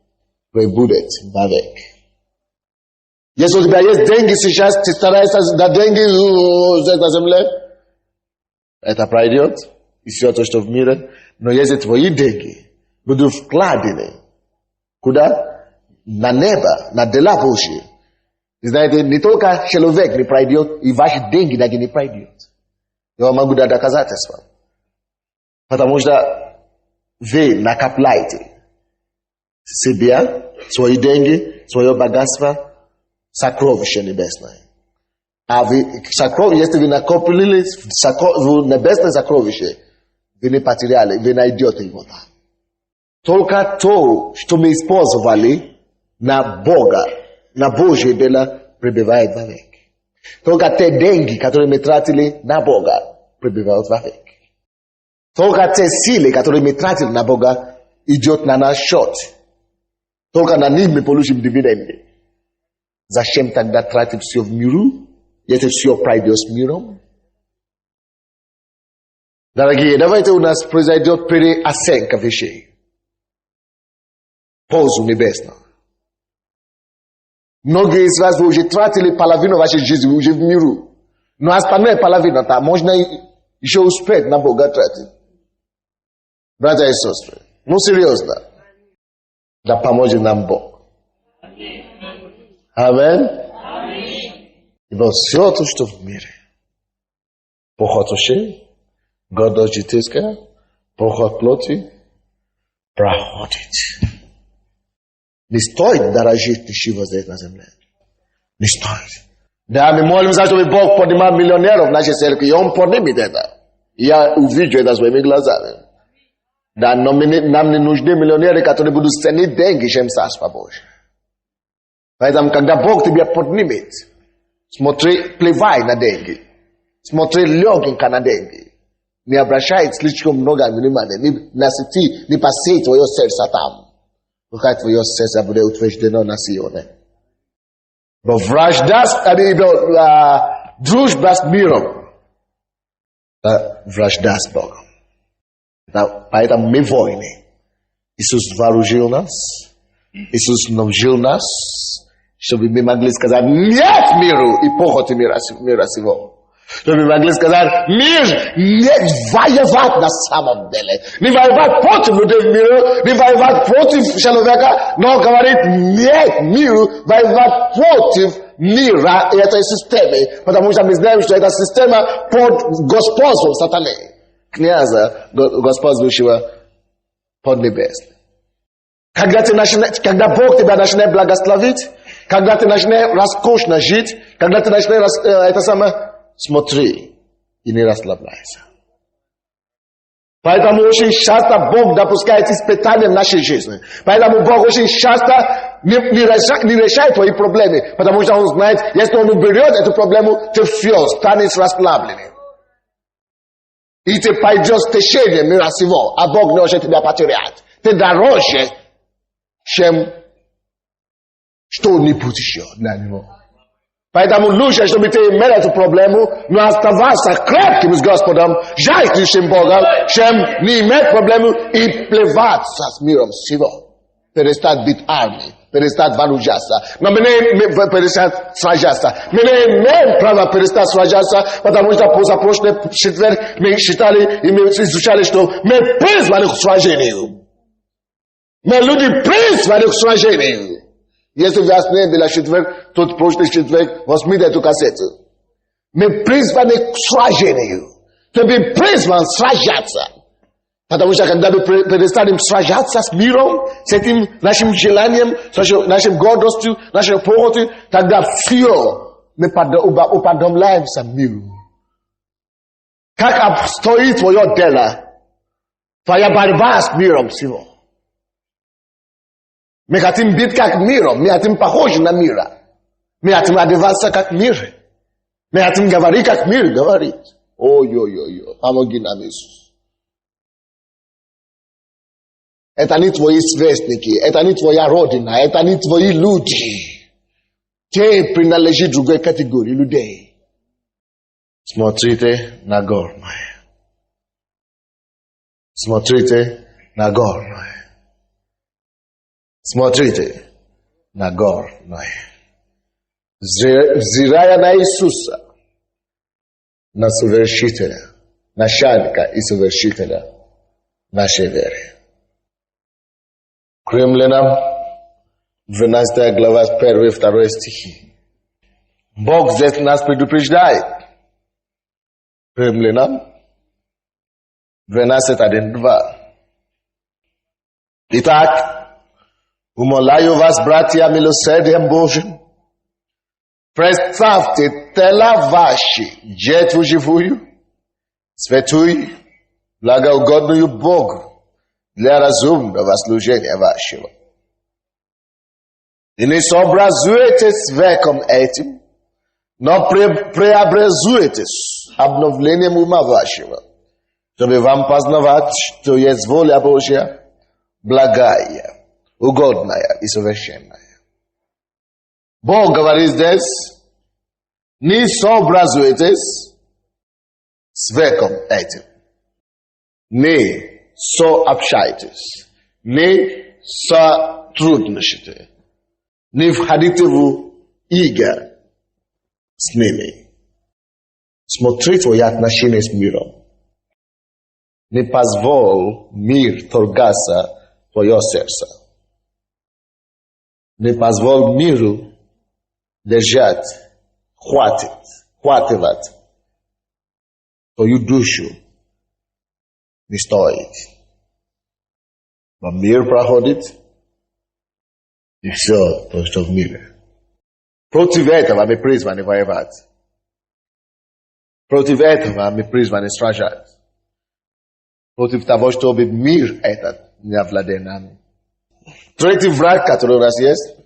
пребудет вовек. Если у тебя есть деньги сейчас, ты стараешься дать деньги на земле, это пройдет, и все то, что в мире. Но если твои деньги будут вкладены, куда? На небо, на дела Божьи. И знаете, не только человек не пройдет, и ваши деньги даже не пройдет. Я вам могу дать доказательства. Потому что вы накопляете себе, свои деньги, свое богатство, сокровище небесное. А вы, если вы накопили небесное сокровище, вы не потеряли, вы найдете его там. Только то, что мы использовали на Бога, на Божье дело, пребывает вовек. Только те деньги, которые мы тратили на Бога, пребывают вовек. Только те силы, которые мы тратили на Бога, идет на наш счет. Только на них мы получим дивиденды. Зачем тогда тратить все в миру, если все пройдет с миром? Дорогие, давайте у нас произойдет переоценка вещей. Пользу небесную. Многие из вас уже тратили половину вашей жизни уже в миру. Но остальная половина там можно еще успеть на Бога тратить. Братья и сестры, ну серьезно. Да поможет нам Бог. Аминь. Ибо все то, что в мире, похоть очей, гордость житейская, похоть плоти, проходит. Не стоит дорожить ничего здесь на земле. Не стоит. Да, мы молимся, чтобы Бог поднимал миллионеров в нашей церкви, и Он поднимет это. Я увижу это своими глазами. Да, нам не нужны миллионеры, которые будут ценить деньги, чем Царство Божие. Поэтому, когда Бог тебя поднимет, смотри, плевай на деньги. Смотри легенько на деньги. Не обращай слишком много внимания. Не посей твое сердце там. Пускай твое сердце будет утверждено на Сионе. Но вражда, дружба с миром, вражда с Богом. Поэтому мы войны. Иисус вооружил нас. Иисус научил нас, чтобы мы могли сказать нет миру и похоти мира сего. Чтобы мы могли сказать мир не воевать на самом деле. Не воевать против людей в миру, не воевать против человека, но говорит нет миру, воевать против мира и этой системы. Потому что мы знаем, что эта система под господством сатаны. Князя, господствующего под небесным. Когда Бог тебя начинает благословить, когда ты начинаешь роскошно жить, когда ты начинаешь смотри и не расслабляйся. Поэтому очень часто Бог допускает испытания в нашей жизни. Поэтому Бог очень часто не решает твои проблемы, потому что Он знает, если Он уберет эту проблему, ты все, станешь расслабленным. И ты пойдешь в течение мира сего, а Бог не может тебя потерять. Ты дороже, чем что-нибудь еще для Него. Поэтому лучше, чтобы ты имел эту проблему, но оставаться крепким с Господом, жаждущим Бога, чем не иметь проблему и плеваться с миром сего. Перестать быть армией, перестать вооружаться. Но мы не перестать сражаться. Мы не имеем права перестать сражаться, потому что позапрошлый четверг мы считали и мы изучали, что мы призваны к сражению. Мы люди призваны к сражению. Если вас не было четверг, тот прошлый четверг, возьмите эту кассету. Мы призваны к сражению. Ты бы призван сражаться. Потому что когда мы перестанем сражаться с миром, с этим нашим желанием, с нашей гордостью, нашей похотью, тогда все мы уподобляемся миру. Как обстоит твое дело? Твоя борьба с миром всего. Мы хотим быть как миром, мы хотим похожи на мира. Мы хотим одеваться как мир. Мы хотим говорить как мир говорит. Ой-ой-ой, помоги нам, Иисус. Это не твои сверстники, это не твоя родина, это не твои люди. Ты принадлежишь другой категории людей. Смотрите на горное. Смотрите на горное. Смотрите на горное. Взирая на Иисуса, на совершителя, начальника и совершителя нашей веры. К Римлянам, 12 глава, 1 и 2 стихи. Бог здесь нас предупреждает. Римлянам, 12, 1, 2. Итак, умоляю вас, братья, милосердием Божьим, представьте тела ваши, жертву живую, святую, благоугодную Богу, для разумного служения вашего. И не сообразуйтесь с веком этим, но преобразуйтесь обновлением ума вашего, чтобы вам познавать, что есть воля Божья, благая, угодная и совершенная. Бог говорит здесь, не сообразуйтесь с веком этим. Не сообщайтесь, не сотрудничайте, не входите в игры с ними. Смотри твои отношения с миром. Не позволь мир торгаться твое сердце. Не позволь миру держать, хватывать твою душу. Не стоит. Но мир проходит, и все то, что в мире. Против этого мы призваны воевать. Против этого мы призваны сражать. Против того, чтобы мир этот не овладел нами. Третий враг, который у нас есть,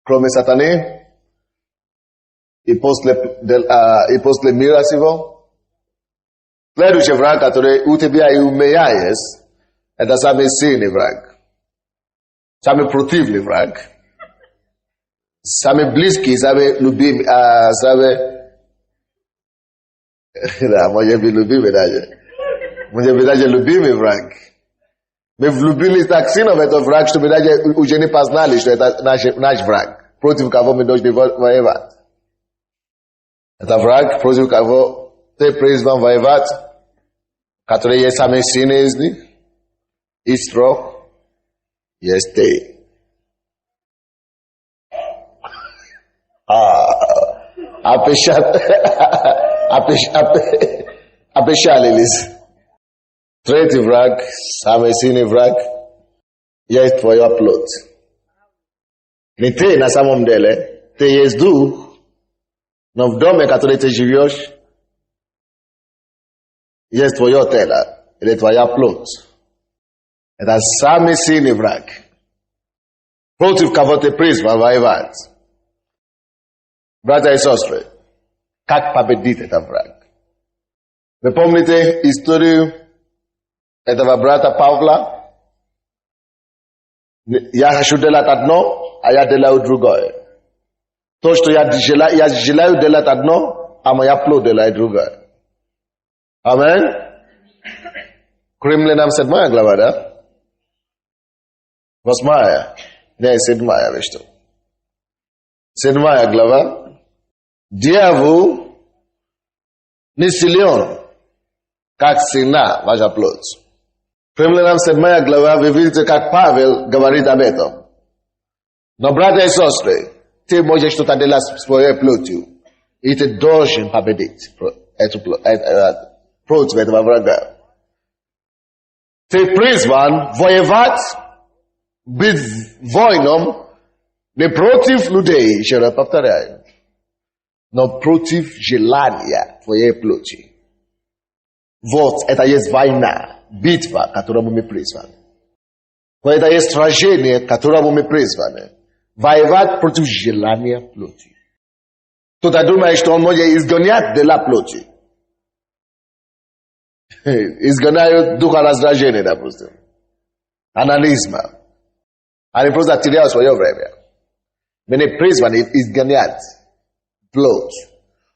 кроме сатаны, и после мира сего, следующий враг, который у тебя и у меня есть, это самый сильный враг. Самый противный враг. Самый близкий, самый любимый, да, может быть любимый даже. Может быть даже любимый враг. Мы влюбились так сильно в этот враг, что мы даже уже не познали, что это наш враг, против кого мы должны воевать. Это враг, против кого ты призван воевать, который есть самый сильный из них, и строг, есть ты. Опечалились. Третий враг, самый сильный враг, jest twoja plot. Nie ty na samym dele, ty jest duch, no w domu, który ty żywiesz, jest twoja tela, ile twoja plot. To sami silny wrak. Против кого ты призван воевать. Братья и сестры, как победить этот враг? Вы помните историю этого брата Павла? Я хочу делать одно, а я делаю другое. То, что я желаю делать одно, а моя плоть делает другое. Аминь? К Римлянам 7 глава, да? 8. Не, 7, виж что. 7 глава. Дьявол не силен, как сильна ваша плоть. Римлянам 7 глава, вы видите, как Павел говорит об этом. Но, братья и сестры, ты можешь что-то делать своей плотью, и ты должен победить против этого врага. Ты призван воевать, быть воином не против людей, еще раз повторяю, но против желания твоей плоти. Вот это есть война, битва, к которому мы призваны. Вот это есть сражение, к которому мы призваны. Воевать против желания плоти. Кто-то думает, что он может изгонять дела плоти. Изгоняют духа раздражения, допустим. Анонизма. Они просто теряют свое время. Мы не призваны изгонять плоть.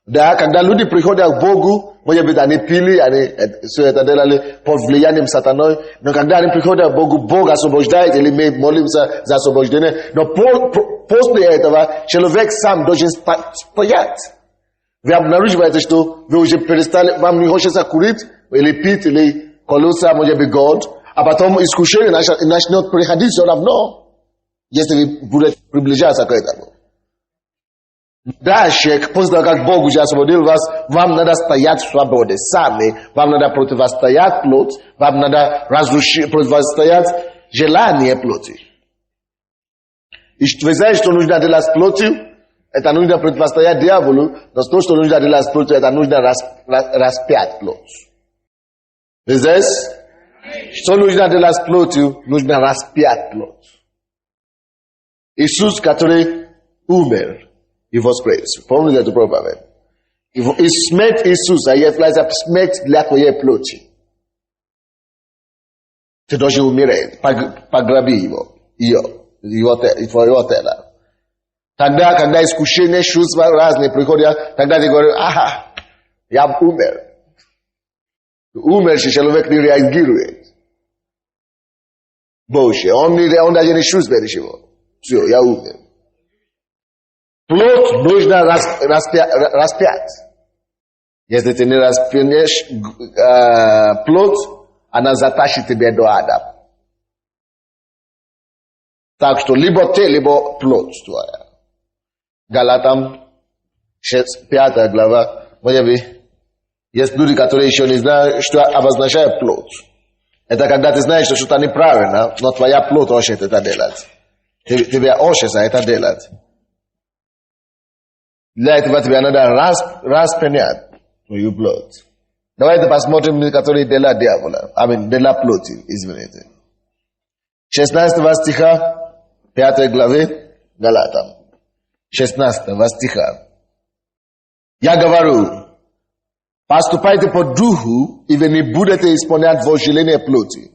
Да, когда люди приходят к Богу, может быть, они пили, они все это делали под влиянием сатаны, но когда они приходят к Богу, Бог освобождает, или мы молимся за освобождение, но после этого человек сам должен стоять. Вы обнаруживаете, что вы уже перестали, вам не хочется курить, или пить, или колоться, может быть, год, а потом искушение начнет приходить все равно, если вы будете приближаться к этому. Дальше, после того, как Бог уже освободил вас, вам надо стоять в свободе сами, вам надо противостоять плоть, вам надо противостоять желание плоти. И вы знаете, что нужно делать с плотью? Это нужно противостоять дьяволу, но то, что нужно делать с плотью, это нужно распять плоть. Вы знаете? Что нужно делать с плотью? Нужно распять плоть. Иисус, который умер и воскрес. Помните эту проповедь? И смерть Иисуса является смерть для твоей плоти. Ты должен умереть, пограби его, твоего тела. Тогда, когда искушения, чувства разные приходят, тогда ты говоришь, ага, я умер. Умерший человек не реагирует. Больше. Он даже не чувствует ничего. Все, я умер. Плоть нужно распять. Если ты не распнешь плоть, она затащит тебя до ада. Так что либо ты, либо плоть твоя. Галатам 5 глава. Может быть, есть люди, которые еще не знают, что обозначает плоть. Это когда ты знаешь, что что-то неправильно, но твоя плоть хочет это делать. Тебе хочется это делать. Для этого тебе надо распенять твою плоть. Давайте посмотрим, которые дела дьявола. Дела плоти, извините. 16 стиха 5 главы Галатам. 16 стиха. Я говорю, поступайте по духу, и вы не будете исполнять вожделение плоти.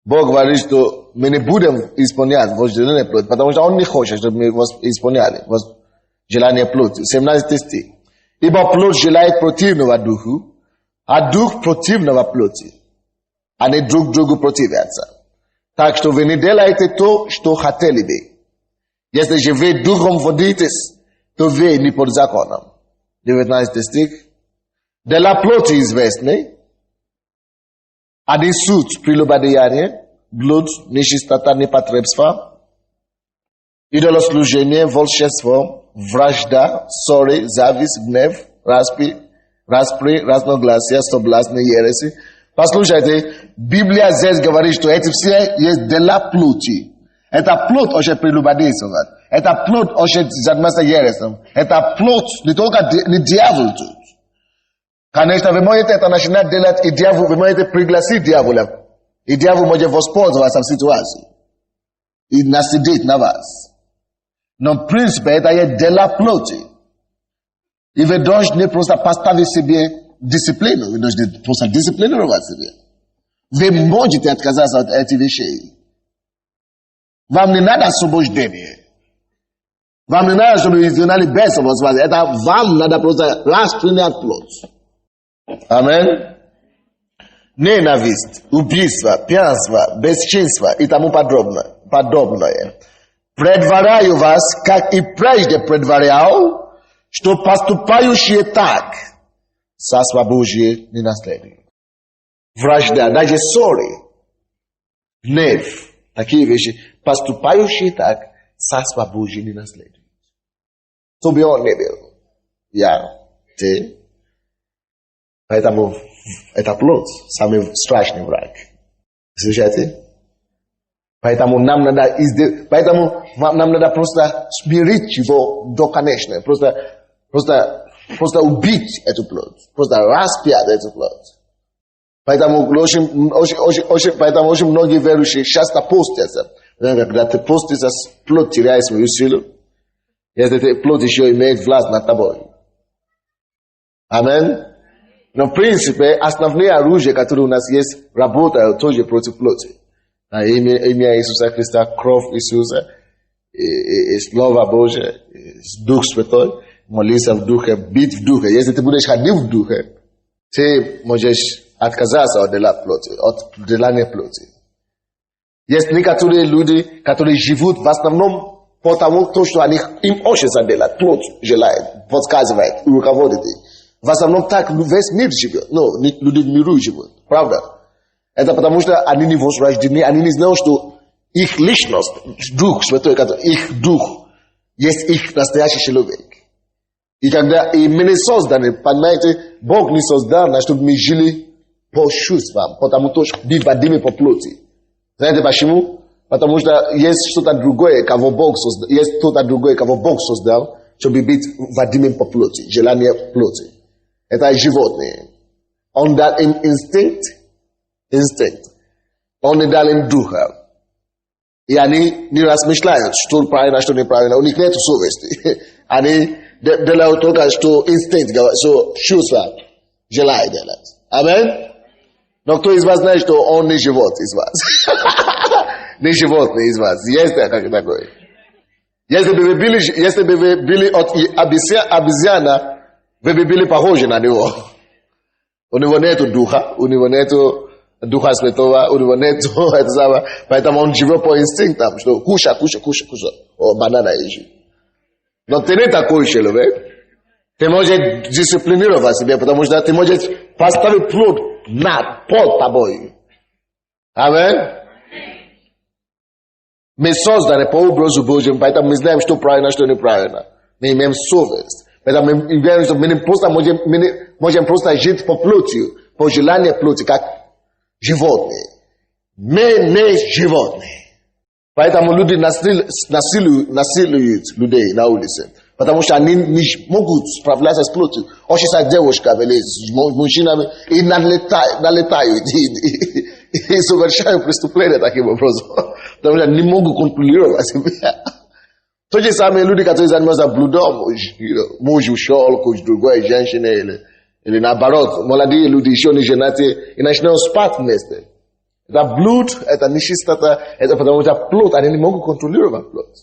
Бог говорит, что мы не будем исполнять вожделение плоти, потому что Он не хочет, чтобы мы исполняли желание плоти. 17 стих. Ибо плоть желает противного духу, а дух противного плоти. Они друг другу противятся. Так что вы не делаете то, что хотели бы. Если же вы духом водитесь, то вы не под законом. 19 стих. Дела плоти известны. Они суть прелюбодеяния, блуд, нечистота, непотребство, идолослужение, волшебство, вражда, ссоры, зависть, гнев, распри, разногласия, соблазны, ереси. Послушайте, Библия здесь говорит, что эти все есть дела плоти. Это плод очень прелюбодействовать. Это плод очень заниматься ересом. Это плод не только не дьявол тут. Конечно, вы можете это начинать делать, и дьявол, вы можете пригласить дьявола. И дьявол может воспользоваться в ситуации. И насидеть на вас. Но в принципе это есть дела плоти. И вы должны просто поставить себе дисциплину. Вы должны просто дисциплинировать себя. Вы можете отказаться от этих вещей. Вам не надо освобождение. Вам не надо, чтобы вы изгнали бесов. Это вам надо просто распространять плод. Амин. Ненависть, убийство, пьянство, бесчинство и тому подобное. Предваряю вас, как и прежде предварял, что поступающие так, Царство Божие не наследуют. Вражда, даже ссоры, гнев, такие вещи, поступающие так, Царство Божие не наследуют. Что бы он не был, я, ты. Поэтому это плод, самый страшный враг. Слышите? Поэтому нам надо просто смирить его до конечного. Просто убить эту плод. Просто распять эту плод. Поэтому очень многие верующие часто постятся. Когда ты постишься, плод теряет свою силу. Если ты плод еще имеет власть над тобой. Аминь. Но в принципе, основные оружия, которые у нас есть, работают тоже против плоти. Имя Иисуса Христа, кровь Иисуса, и Слово Божие, Дух Святой, молиться в Духе, бить в Духе. Если ты будешь ходить в Духе, ты можешь отказаться от дела плоти, от делания плоти. Есть некоторые люди, которые живут в основном потому, что им очень делать, плоть желает, подсказывает, руководит. В основном так весь мир живет. Но люди в миру живут. Правда? Это потому, что они не возрождены, они не знают, что их личность, Дух Святой, их Дух, есть их настоящий человек. И когда мы не созданы, понимаете, Бог не создал нас, чтобы мы жили по чувствам, потому что быть водимы по плоти. Знаете почему? Потому что есть что-то другое, кого Бог создал, есть что-то другое, кого Бог создал, чтобы быть водимым по плоти, желание плоти. Это животные. Он дал им инстинкт. Он не дал им духа. И они не размышляют, что правильно, что неправильно. У них нет совести. Они делают только что инстинкт, что чувства желают делать. Амин? Но кто из вас знает, что он не живот из вас? Не животный из вас. Есть такое. Если бы вы были от обезьяна, вы бы были похожи на него. У него нет духа, у него нет духа святого, у него нет это самое. Поэтому он живет по инстинктам, что куша. О, банана ищи. Но ты не такой человек. Ты можешь дисциплинировать себя, потому что ты можешь поставить плод под тобой. Аминь. Мы созданы по образу Божьему, поэтому мы знаем, что правильно, что неправильно. Мы имеем совесть. Поэтому мы не можем просто жить по плоти, по желанию плоти, как животные. Мы не животные. Поэтому люди насилуют людей на улице. Потому что они не могут справляться с плотью. Очень с девушками или с мужчинами и налетают и совершают преступления таким образом. Потому что не могут контролировать себя. То же самое люди, которые занимаются блудом, муж ушел к другой женщине или наоборот, молодые люди еще не женаты и начинают спать вместе. Это блуд, это нечистота, это потому что плод, они не могут контролировать плод.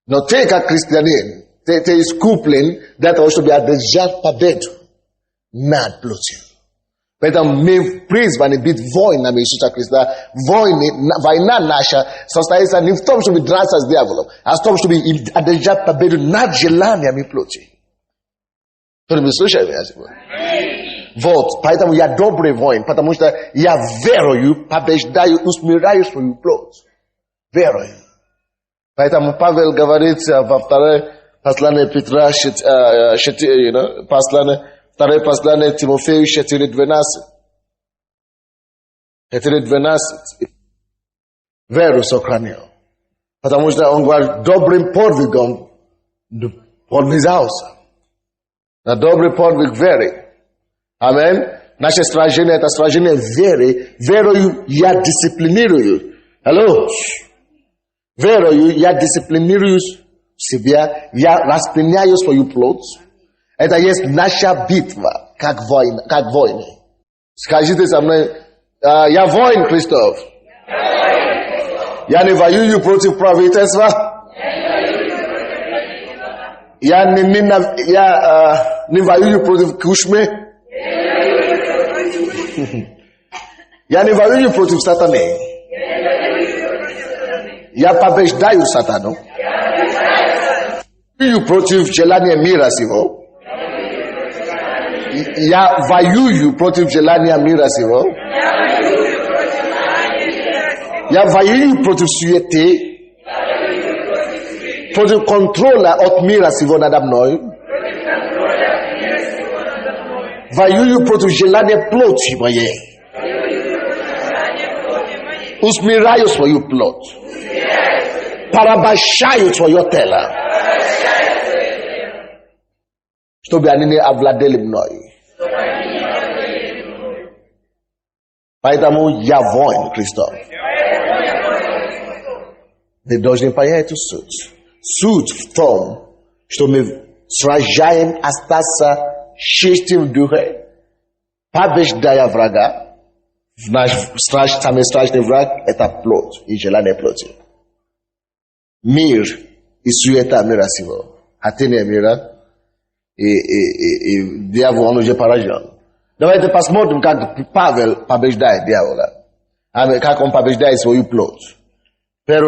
Но ты, как христианин, ты искуплен для того, чтобы одержать победу над плотью. Поэтому мы призваны быть воинами Иисуса Христа. Война наша состоится не в том, чтобы драться с дьяволом, а в том, чтобы одержать победу над желаниями плоти. Кто-нибудь слышит меня сегодня? Вот, поэтому я добрый воин, потому что я верую, побеждаю, усмиряю свою плоть. Верую. Поэтому Павел говорит во второй послании Петра, второе послание Тимофею 4:12. это 12 веру сохранил. Потому что он говорит, добрым подвигом подвязался. На добрый подвиг веры. Аминь. Наше сражение — это сражение веры. Верою я дисциплинирую. Алло. Верою я дисциплинирую себя. Я распыляю свою плоть. Это есть наша битва, как войны. Скажите со мной, я воин Христов. Я не воюю против правительства. Я не воюю против Кушмы. Я не воюю против сатаны. Я побеждаю сатану. Я воюю против желания мира сего. Я воюю против желания мира сего. Я воюю против суеты. Против контроля от мира сего надо мной. Воюю против желания плоти моей. Усмиряю свою плоть. Порабощаю свое тело. Чтобы они не овладели мной. Поэтому я воин Христов. Вы должны понять эту суть. Суть в том, что мы сражаем остаться чистым в духе, побеждая врага. Самый страшный враг — это плоть и желание плоти. Мир и суета мира сего. Хотение мира и дьявол, он уже поражен. Давайте посмотрим, как Павел побеждает дьявола. Как он побеждает свою плоть. 1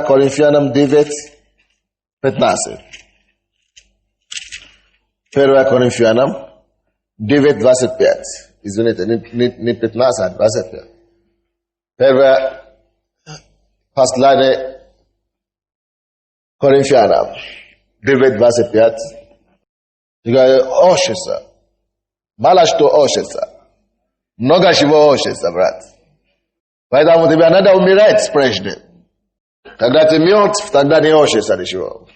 Коринфянам 9, 15. 1 Коринфянам 9, 25. Извините, не 15, а 25. Первое послание Коринфянам 9, 25. Ошится. Мало что ошится. Много чего ошится, брат. Поэтому тебе надо умирать прежде. Когда ты мертв, тогда не ошится ничего.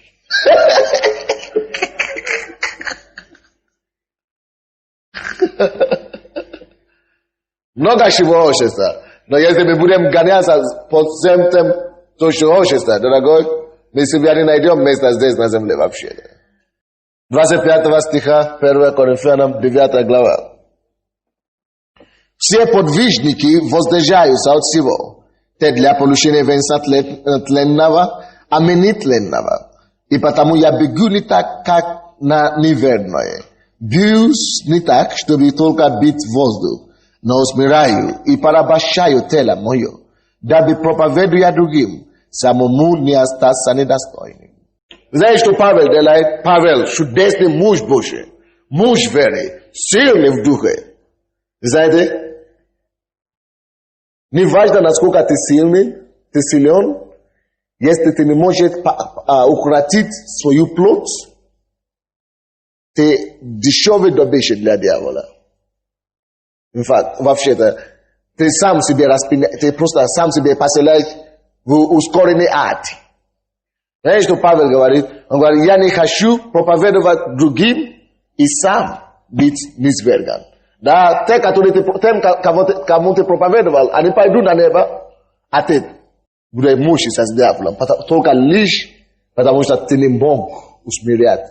Много чего ошится. Но если мы будем гоняться по всем тем, то что ошится, дорогой, мы себя не найдем места здесь на земле вообще. 25 стиха, 1 Коринфянам, 9 глава. Все подвижники воздержаются от всего. Те для получения венца тленного, а мы не тленного. И потому я бегу не так, как на неверное. Бьюсь не так, чтобы только бить воздух, но усмиряю и порабощаю тело мое, дабы проповедуя другим, самому не остаться недостойным. Знаешь, что Павел делает? Павел, чудесный муж Божий, муж веры, сильный в духе. Знаете? Не важно, насколько ты сильный, ты силен, если ты не можешь укротить свою плоть, ты дешевый добыча для дьявола. Вообще-то, ты сам себе ты просто сам себе поселяешь в ускоренный ад. Знаешь, что Павел говорит? Он говорит, я не хочу проповедовать другим и сам быть низверган. Да, те, кому ты проповедовал, они пойдут на небо, а ты будешь мучиться с дьяволом. Только лишь потому, что ты не мог усмирять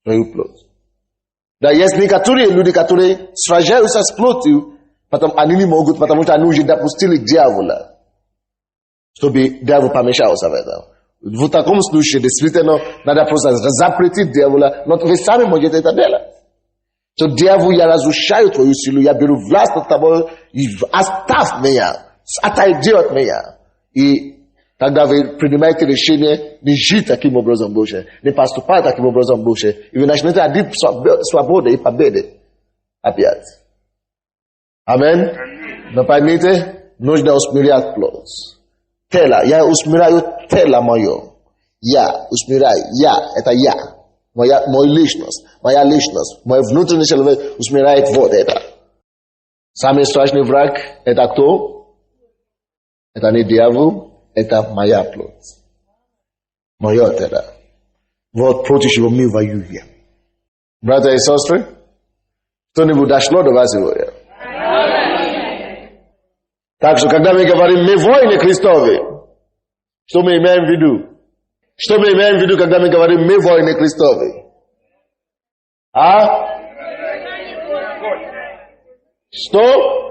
свою плоть. Да, есть некоторые люди, которые сражаются с плотью, потом они не могут, потому что они уже допустили дьявола, чтобы дьявол помешался в этом. В таком случае, действительно, надо просто запретить дьявола, но вы сами можете это делать. То дьявол, я разрушаю твою силу, я беру власть над тобой, и оставь меня, отойди от меня. И тогда вы принимаете решение не жить таким образом больше, не поступать таким образом больше, и вы начнете одни свободы и победы опять. Аминь. Но поймите, нужно усмирять плоть. Тело, я усмиряю тело мое. Я усмиряю, это я. Моя личность, моя внутренняя человек усмиряет вот это. Самый страшный враг – это кто? Это не дьявол, это моя плоть. Мое тело. Вот против чего мы воюем. Братья и сестры, что-нибудь дошло до вас сегодня? Так что, когда мы говорим, мы воины Христовы, что мы имеем в виду? Что мы имеем в виду, когда мы говорим, мы воины Христовы? А? Что?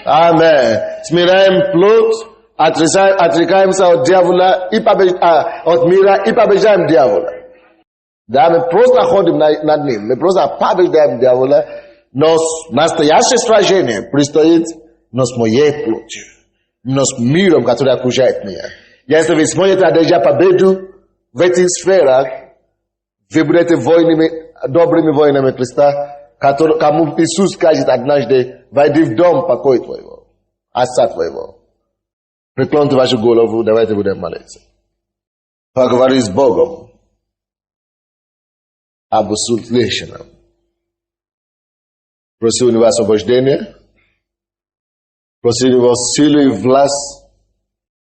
Аминь. Смираем плоть, отрекаемся от дьявола, от мира и побеждаем дьявола. Да, мы просто ходим над ним, мы просто побеждаем дьявола, но настоящее сражение предстоит, но с моей плотью, но с миром, который окружает меня. Если вы сможете одержать победу в этих сферах, вы будете воинами, добрыми воинами Христа, кому Иисус скажет однажды: войди в дом покоя твоего, отца твоего. Преклоните вашу голову, давайте будем молиться. Поговори с Богом об услышанном. Проси у него освобождение, проси у него силу и власть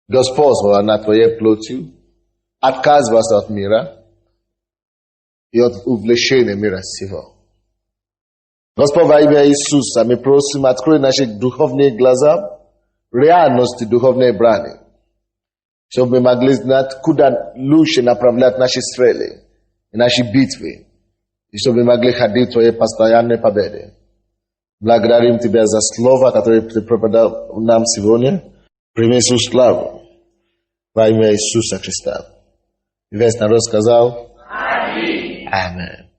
господства над твоей плотью, отказываться от мира и от увлечения мира сего. Господь, во имя Иисуса, мы просим, открой наши духовные глаза, реальности духовной брани, чтобы мы могли знать, куда лучше направлять наши стрелы и наши битвы, и чтобы мы могли ходить в Твоей постоянной победе. Благодарим Тебя за слово, которое Ты преподал нам сегодня. Прими всю славу во имя Иисуса Христа. И весь народ сказал: Аминь. Аминь.